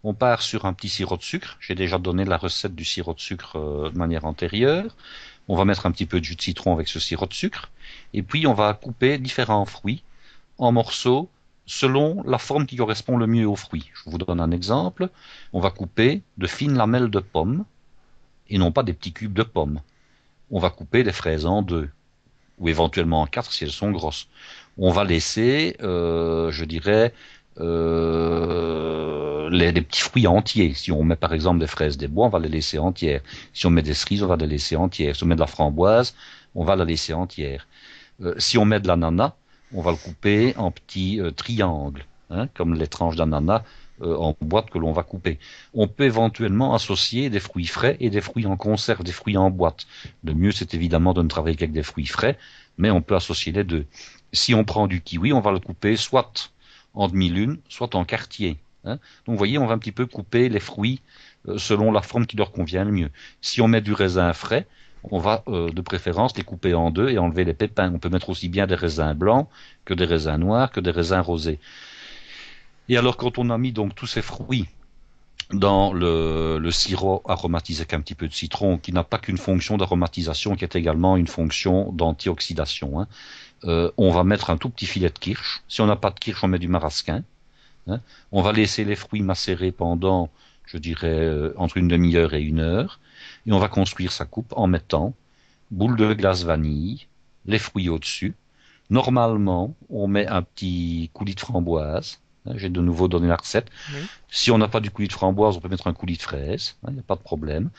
On part sur un petit sirop de sucre. J'ai déjà donné la recette du sirop de sucre de manière antérieure. On va mettre un petit peu de jus de citron avec ce sirop de sucre. Et puis, on va couper différents fruits en morceaux selon la forme qui correspond le mieux aux fruits. Je vous donne un exemple. On va couper de fines lamelles de pommes et non pas des petits cubes de pommes. On va couper des fraises en deux ou éventuellement en quatre si elles sont grosses. On va laisser, je dirais, les petits fruits entiers. Si on met par exemple des fraises des bois, on va les laisser entières. Si on met des cerises, on va les laisser entières. Si on met de la framboise, on va la laisser entière. Si on met de l'ananas, on va le couper en petits triangles, hein, comme les tranches d'ananas en boîte que l'on va couper. On peut éventuellement associer des fruits frais et des fruits en conserve, des fruits en boîte. Le mieux, c'est évidemment de ne travailler qu'avec des fruits frais, mais on peut associer les deux. Si on prend du kiwi, on va le couper soit en demi-lune, soit en quartier, hein. Donc, vous voyez, on va un petit peu couper les fruits selon la forme qui leur convient le mieux. Si on met du raisin frais, on va de préférence les couper en deux et enlever les pépins. On peut mettre aussi bien des raisins blancs que des raisins noirs, que des raisins rosés. Et alors quand on a mis donc tous ces fruits dans le sirop aromatisé avec un petit peu de citron, qui n'a pas qu'une fonction d'aromatisation, qui est également une fonction d'antioxydation, hein, on va mettre un tout petit filet de kirsch. Si on n'a pas de kirsch, on met du marasquin, hein. On va laisser les fruits macérer pendant, je dirais, entre une demi-heure et une heure. Et on va construire sa coupe en mettant boule de glace vanille, les fruits au-dessus. Normalement, on met un petit coulis de framboise. J'ai de nouveau donné la recette. Oui. Si on n'a pas du coulis de framboise, on peut mettre un coulis de fraise. Il n'y a pas de problème.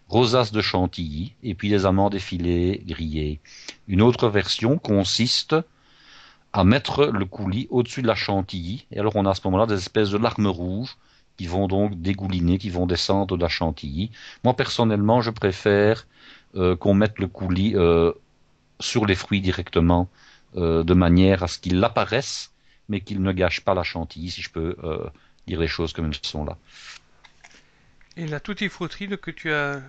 Rosace de chantilly et puis les amandes effilées grillées. Une autre version consiste à mettre le coulis au-dessus de la chantilly. Et alors on a à ce moment-là des espèces de larmes rouges qui vont donc dégouliner, qui vont descendre de la chantilly. Moi personnellement, je préfère qu'on mette le coulis sur les fruits directement, de manière à ce qu'ils apparaissent, mais qu'ils ne gâchent pas la chantilly, si je peux dire les choses comme elles sont là. Et la tutti frutti que tu as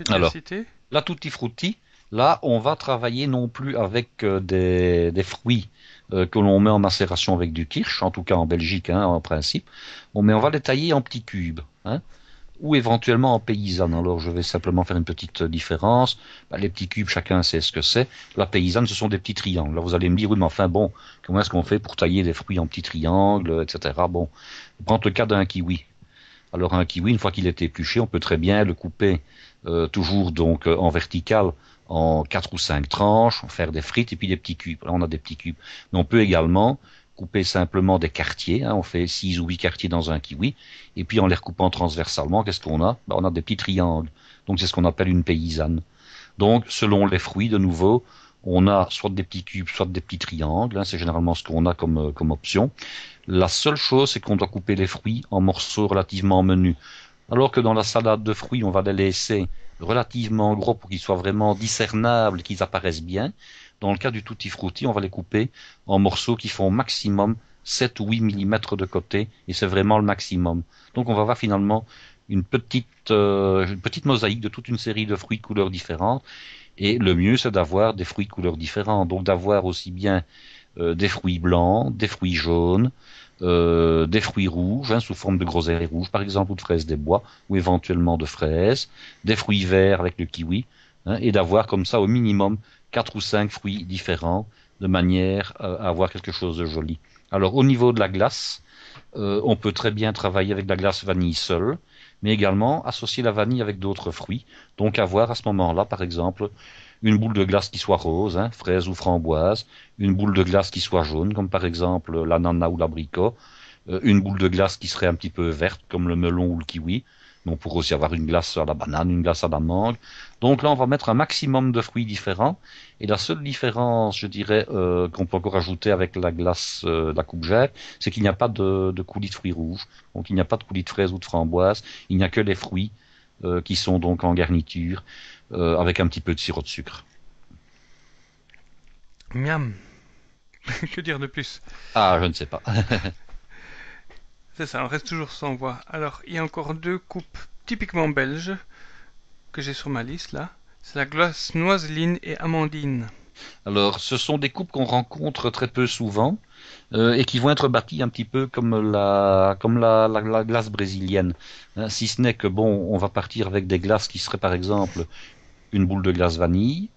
Alors, cité? la tutti frutti, là, on va travailler non plus avec des fruits que l'on met en macération avec du kirsch, en tout cas en Belgique, hein, en principe. Bon, mais on va les tailler en petits cubes, hein, ou éventuellement en paysanne. Alors, je vais simplement faire une petite différence. Ben, les petits cubes, chacun sait ce que c'est. La paysanne, ce sont des petits triangles. Là, vous allez me dire, oui, mais enfin, bon, comment est-ce qu'on fait pour tailler des fruits en petits triangles, etc. Bon, prends le cas d'un kiwi. Alors un kiwi, une fois qu'il est épluché, on peut très bien le couper toujours donc en vertical en quatre ou cinq tranches, faire des frites et puis des petits cubes. Là, on a des petits cubes. Mais on peut également couper simplement des quartiers, hein, on fait 6 ou 8 quartiers dans un kiwi, et puis en les recoupant transversalement, qu'est-ce qu'on a? Ben, on a des petits triangles. Donc c'est ce qu'on appelle une paysanne. Donc selon les fruits, de nouveau, on a soit des petits cubes, soit des petits triangles, hein, c'est généralement ce qu'on a comme option. La seule chose, c'est qu'on doit couper les fruits en morceaux relativement menus. Alors que dans la salade de fruits, on va les laisser relativement gros pour qu'ils soient vraiment discernables et qu'ils apparaissent bien. Dans le cas du tutti frutti, on va les couper en morceaux qui font maximum 7 ou 8 millimètres de côté, et c'est vraiment le maximum. Donc on va avoir finalement une petite mosaïque de toute une série de fruits de couleurs différentes, et le mieux c'est d'avoir des fruits de couleurs différentes, donc d'avoir aussi bien des fruits blancs, des fruits jaunes, des fruits rouges, sous forme de groseilles rouges par exemple, ou de fraises des bois, ou éventuellement de fraises, des fruits verts avec le kiwi, et d'avoir comme ça au minimum 4 ou 5 fruits différents, de manière à avoir quelque chose de joli. Alors au niveau de la glace, on peut très bien travailler avec de la glace vanille seule, mais également associer la vanille avec d'autres fruits. Donc avoir à ce moment-là, par exemple, une boule de glace qui soit rose, fraise ou framboise, une boule de glace qui soit jaune, comme par exemple l'ananas ou l'abricot, une boule de glace qui serait un petit peu verte, comme le melon ou le kiwi. Mais on pourrait aussi avoir une glace à la banane, une glace à la mangue. Donc là, on va mettre un maximum de fruits différents. Et la seule différence, je dirais, qu'on peut encore ajouter avec la glace de la courgette, c'est qu'il n'y a pas de coulis de fruits rouges. Donc il n'y a pas de coulis de fraises ou de framboises. Il n'y a que les fruits qui sont donc en garniture, avec un petit peu de sirop de sucre. Miam. Que dire de plus? Ah, je ne sais pas. C'est ça, on reste toujours sans voix. Alors, il y a encore deux coupes typiquement belges que j'ai sur ma liste là. C'est la glace noiseline et amandine. Alors, ce sont des coupes qu'on rencontre très peu souvent et qui vont être bâties un petit peu comme la glace brésilienne. Si ce n'est que, bon, on va partir avec des glaces qui seraient par exemple une boule de glace vanille,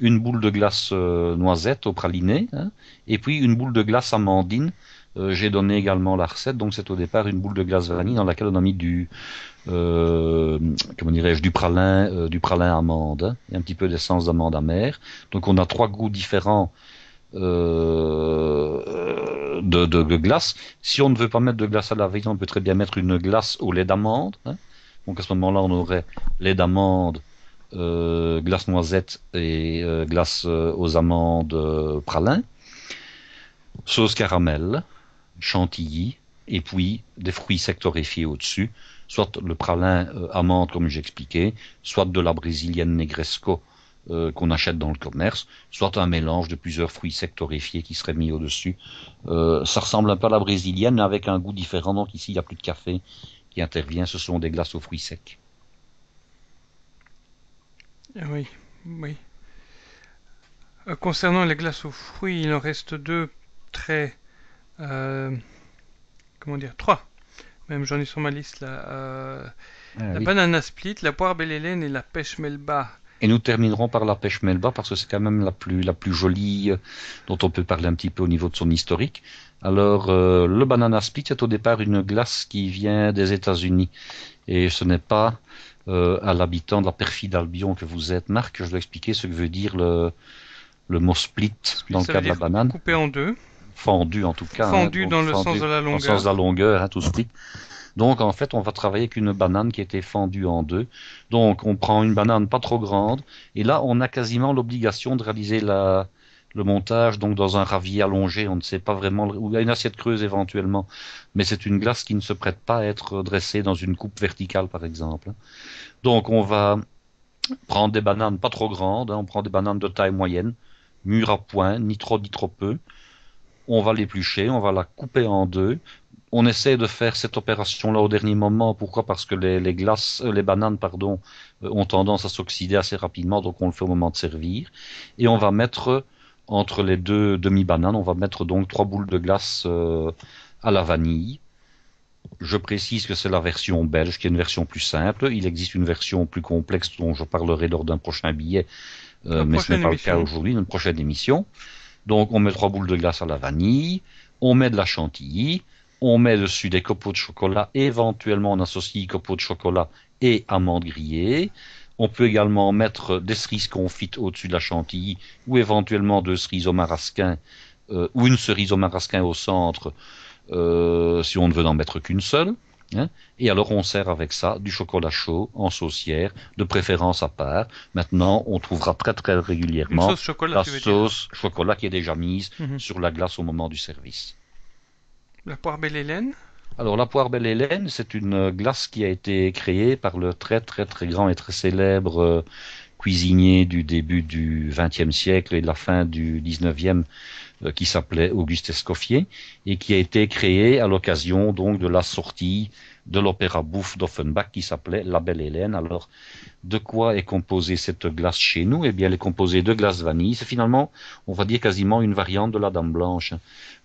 une boule de glace noisette au praliné, et puis une boule de glace amandine. J'ai donné également la recette, donc c'est au départ une boule de glace vanille dans laquelle on a mis euh, comment dirais-je, du pralin amande, et un petit peu d'essence d'amande amère. Donc on a trois goûts différents de glace. Si on ne veut pas mettre de glace à la vanille, on peut très bien mettre une glace au lait d'amande. Donc à ce moment-là, on aurait lait d'amande, glace noisette et glace aux amandes pralin, sauce caramel, chantilly, et puis des fruits secs torréfiés au-dessus, soit le pralin amande comme j'expliquais, soit de la brésilienne negresco qu'on achète dans le commerce, soit un mélange de plusieurs fruits secs torréfiés qui seraient mis au-dessus. Ça ressemble un peu à la brésilienne, mais avec un goût différent. Donc ici, il n'y a plus de café qui intervient. Ce sont des glaces aux fruits secs. Oui, oui. Concernant les glaces aux fruits, il en reste deux très... euh, comment dire? Trois. Même j'en ai sur ma liste là. Ah, La oui. banana split, la poire belle Hélène et la pêche melba. Et nous terminerons par la pêche melba parce que c'est quand même la plus jolie dont on peut parler un petit peu au niveau de son historique. Alors, le banana split est au départ une glace qui vient des États-Unis et ce n'est pas à l'habitant de la perfide Albion que vous êtes, Marc, que je dois expliquer ce que veut dire le mot split Split, dans le ça veut cas de la dire banane. coupé en deux. Fendu en tout cas, Fendu donc dans le sens fendu de la en sens de la longueur. longueur, tout split. Donc en fait, on va travailler avec une banane qui a été fendue en deux. Donc on prend une banane pas trop grande et là on a quasiment l'obligation de réaliser le montage donc dans un ravier allongé. On ne sait pas vraiment ou une assiette creuse éventuellement, mais c'est une glace qui ne se prête pas à être dressée dans une coupe verticale par exemple. Donc on va prendre des bananes pas trop grandes, on prend des bananes de taille moyenne, mûres à point, ni trop ni trop peu. On va l'éplucher, on va la couper en deux. On essaie de faire cette opération-là au dernier moment. Pourquoi? Parce que les bananes, pardon, ont tendance à s'oxyder assez rapidement, donc on le fait au moment de servir. Et on va mettre entre les deux demi-bananes, on va mettre donc trois boules de glace à la vanille. Je précise que c'est la version belge, qui est une version plus simple. Il existe une version plus complexe dont je parlerai lors d'un prochain billet, Dans la mais ce n'est prochaine pas le cas émission. aujourd'hui, une prochaine émission. Donc on met trois boules de glace à la vanille, on met de la chantilly, on met dessus des copeaux de chocolat, éventuellement on associe copeaux de chocolat et amandes grillées. On peut également mettre des cerises confites au-dessus de la chantilly ou éventuellement deux cerises au marasquin ou une cerise au marasquin au centre si on ne veut n'en mettre qu'une seule. Et alors on sert avec ça du chocolat chaud en saucière, de préférence à part. Maintenant, on trouvera très très Une régulièrement sauce chocolat, la tu veux dire. sauce chocolat qui est déjà mise Mhm. sur la glace au moment du service. La poire belle Hélène. Alors la poire belle Hélène, c'est une glace qui a été créée par le très très très grand et très célèbre cuisinier du début du XXe siècle et de la fin du XIXe qui s'appelait Auguste Escoffier et qui a été créé à l'occasion donc de la sortie de l'opéra bouffe d'Offenbach qui s'appelait La Belle Hélène. Alors, de quoi est composée cette glace chez nous? Eh bien, elle est composée de glace vanille. C'est finalement, on va dire quasiment une variante de la Dame Blanche.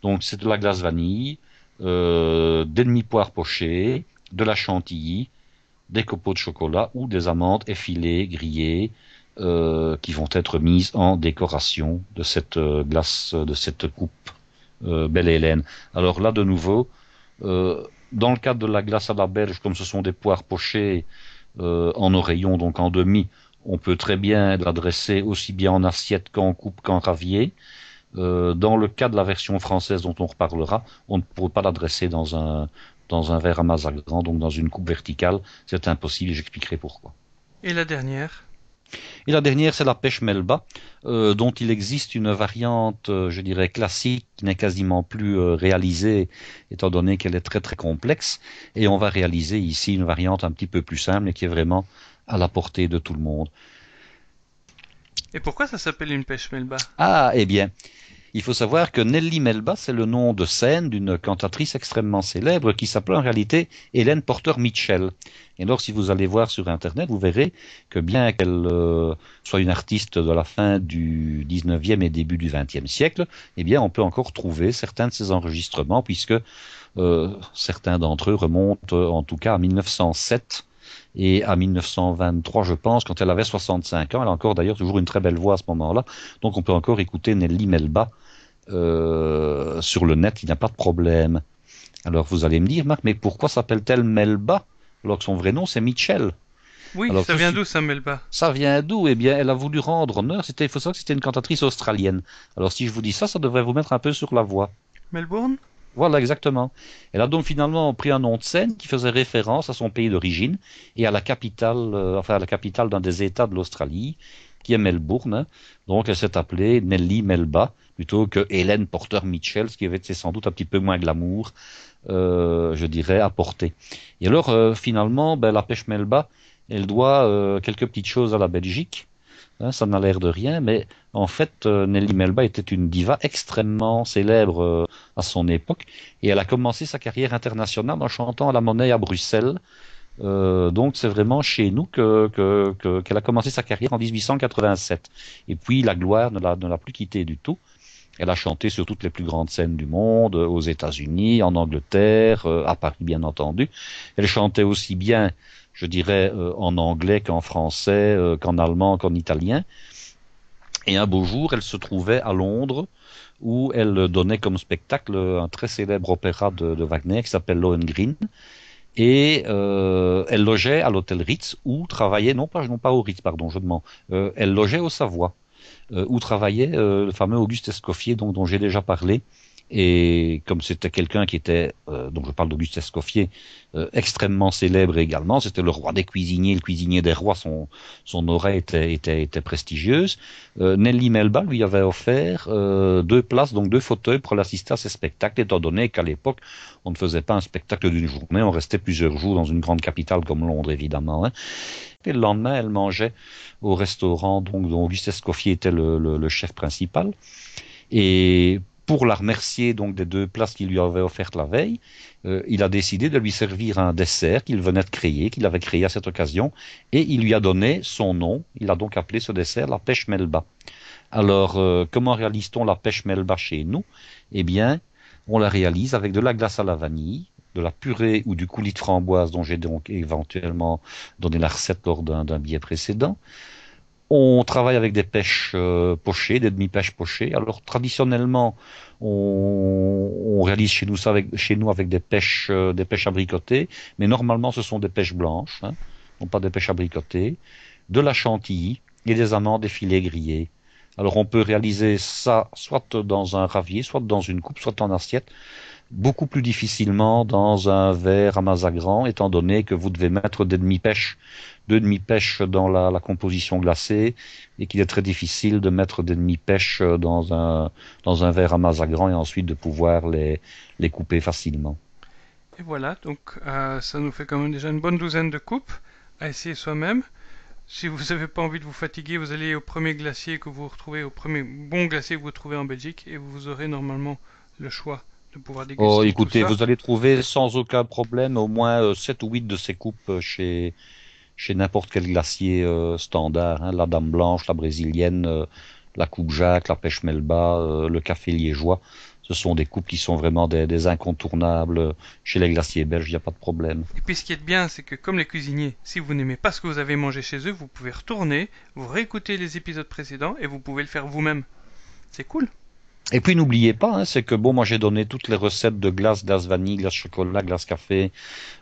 Donc, c'est de la glace vanille, des demi-poires pochées, de la chantilly, des copeaux de chocolat ou des amandes effilées, grillées, qui vont être mises en décoration de cette glace, de cette coupe Belle Hélène. Alors là, de nouveau, dans le cadre de la glace à la belge, comme ce sont des poires pochées en oreillons, donc en demi, on peut très bien l'adresser aussi bien en assiette qu'en coupe qu'en ravier. Dans le cas de la version française dont on reparlera, on ne peut pas l'adresser dans un verre à mazagran, donc dans une coupe verticale. C'est impossible et j'expliquerai pourquoi. Et la dernière? Et la dernière, c'est la pêche melba, dont il existe une variante, je dirais, classique, qui n'est quasiment plus réalisée, étant donné qu'elle est très très complexe. Et on va réaliser ici une variante un petit peu plus simple et qui est vraiment à la portée de tout le monde. Et pourquoi ça s'appelle une pêche melba? Ah, eh bien, il faut savoir que Nelly Melba, c'est le nom de scène d'une cantatrice extrêmement célèbre qui s'appelait en réalité Hélène Porter Mitchell. Et alors, si vous allez voir sur Internet, vous verrez que bien qu'elle soit une artiste de la fin du 19e et début du 20e siècle, eh bien, on peut encore trouver certains de ses enregistrements puisque certains d'entre eux remontent en tout cas à 1907 et à 1923, je pense, quand elle avait 65 ans. Elle a encore d'ailleurs toujours une très belle voix à ce moment-là. Donc on peut encore écouter Nelly Melba sur le net, il n'y a pas de problème. Alors vous allez me dire, Marc, mais pourquoi s'appelle-t-elle Melba alors que son vrai nom c'est Mitchell? Oui, Alors ça vient d'où ça, melba? ça vient d'où? Eh bien, elle a voulu rendre honneur. Il faut savoir que c'était une cantatrice australienne. Alors si je vous dis ça, ça devrait vous mettre un peu sur la voie. Melbourne? Voilà, exactement. Elle a donc finalement pris un nom de scène qui faisait référence à son pays d'origine et à la capitale, enfin à la capitale d'un des États de l'Australie, qui est Melbourne, hein. Donc elle s'est appelée Nelly Melba plutôt que Hélène Porter Mitchell, ce qui avait c'est sans doute un petit peu moins glamour, je dirais, à porter. Et alors finalement, ben, la pêche Melba, elle doit quelques petites choses à la Belgique. Hein, ça n'a l'air de rien, mais en fait, Nelly Melba était une diva extrêmement célèbre à son époque, et elle a commencé sa carrière internationale en chantant à la Monnaie à Bruxelles. Donc c'est vraiment chez nous qu'elle a commencé sa carrière en 1887. Et puis la gloire ne l'a plus quittée du tout. Elle a chanté sur toutes les plus grandes scènes du monde, aux États-Unis, en Angleterre, à Paris bien entendu. Elle chantait aussi bien, je dirais, en anglais qu'en français, qu'en allemand, qu'en italien. Et un beau jour, elle se trouvait à Londres, où elle donnait comme spectacle un très célèbre opéra de Wagner qui s'appelle Lohengrin. Et elle logeait à l'hôtel Ritz, où travaillait, non pas au Ritz, pardon, je demande, elle logeait au Savoie, où travaillait le fameux Auguste Escoffier dont j'ai déjà parlé. Et comme c'était quelqu'un qui était, donc je parle d'Auguste Escoffier, extrêmement célèbre également, c'était le roi des cuisiniers, le cuisinier des rois, son aura était prestigieuse. Nelly Melba lui avait offert deux places, donc deux fauteuils pour l'assister à ses spectacles, étant donné qu'à l'époque, on ne faisait pas un spectacle d'une journée, on restait plusieurs jours dans une grande capitale comme Londres, évidemment. Hein. Et le lendemain, elle mangeait au restaurant donc, dont Auguste Escoffier était le chef principal. Et pour la remercier donc des deux places qu'il lui avait offertes la veille, il a décidé de lui servir un dessert qu'il venait de créer, qu'il avait créé à cette occasion, et il lui a donné son nom. Il a donc appelé ce dessert la pêche melba. Alors, comment réalise-t-on la pêche melba chez nous? Eh bien, on la réalise avec de la glace à la vanille, de la purée ou du coulis de framboise dont j'ai donc éventuellement donné la recette lors d'un billet précédent. On travaille avec des pêches pochées, des demi-pêches pochées. Alors traditionnellement, on réalise chez nous avec des pêches abricotées, mais normalement ce sont des pêches blanches, hein, non pas des pêches abricotées, de la chantilly et des amandes effilées grillées. Alors on peut réaliser ça soit dans un ravier, soit dans une coupe, soit en assiette, beaucoup plus difficilement dans un verre à mazagran, étant donné que vous devez mettre deux demi-pêches dans la composition glacée, et qu'il est très difficile de mettre des demi-pêches dans un verre à mazagran et ensuite de pouvoir les couper facilement. Et voilà, donc ça nous fait quand même déjà une bonne douzaine de coupes à essayer soi-même. Si vous n'avez pas envie de vous fatiguer, vous allez au premier glacier que vous retrouvez, au premier bon glacier que vous trouvez en Belgique, et vous aurez normalement le choix de pouvoir Oh, déguster tout écoutez, ça. vous allez trouver sans aucun problème au moins 7 ou 8 de ces coupes chez n'importe quel glacier standard, hein. La Dame Blanche, la Brésilienne, la Coupe Jacques, la Pêche Melba, le Café Liégeois. Ce sont des coupes qui sont vraiment des incontournables. Chez les glaciers belges, il n'y a pas de problème. Et puis ce qui est bien, c'est que comme les cuisiniers, si vous n'aimez pas ce que vous avez mangé chez eux, vous pouvez retourner, vous réécouter les épisodes précédents et vous pouvez le faire vous-même. C'est cool. Et puis n'oubliez pas, hein, c'est que bon, moi j'ai donné toutes les recettes de glace vanille, glace chocolat, glace café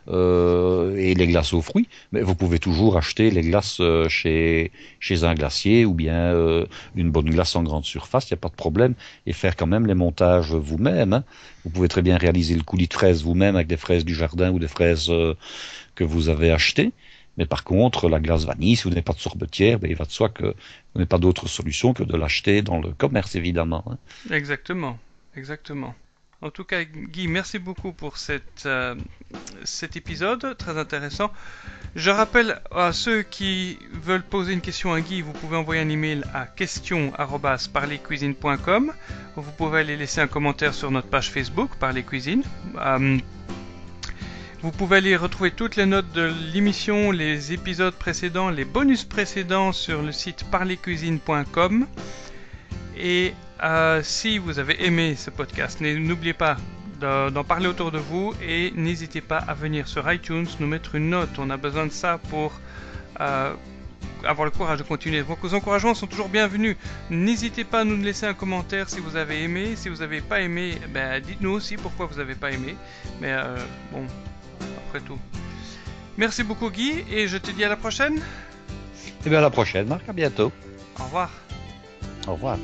et les glaces aux fruits. Mais vous pouvez toujours acheter les glaces chez un glacier ou bien une bonne glace en grande surface, il n'y a pas de problème, et faire quand même les montages vous-même, hein. Vous pouvez très bien réaliser le coulis de fraises vous-même avec des fraises du jardin ou des fraises que vous avez achetées. Mais par contre, la glace vanille, si vous n'avez pas de sorbetière, ben, il va de soi que vous n'avez pas d'autre solution que de l'acheter dans le commerce, évidemment, hein. Exactement, exactement. En tout cas, Guy, merci beaucoup pour cet épisode très intéressant. Je rappelle à ceux qui veulent poser une question à Guy, vous pouvez envoyer un email à question@parlercuisine.com. Vous pouvez aller laisser un commentaire sur notre page Facebook Parler Cuisine. Vous pouvez aller retrouver toutes les notes de l'émission, les épisodes précédents, les bonus précédents sur le site parlercuisine.com. Et si vous avez aimé ce podcast, n'oubliez pas d'en parler autour de vous et n'hésitez pas à venir sur iTunes nous mettre une note. On a besoin de ça pour avoir le courage de continuer. Donc vos encouragements sont toujours bienvenus. N'hésitez pas à nous laisser un commentaire si vous avez aimé. Si vous n'avez pas aimé, ben, dites-nous aussi pourquoi vous n'avez pas aimé. Mais bon, après tout. Merci beaucoup Guy et je te dis à la prochaine. Et bien à la prochaine, Marc, à bientôt. Au revoir. Au revoir.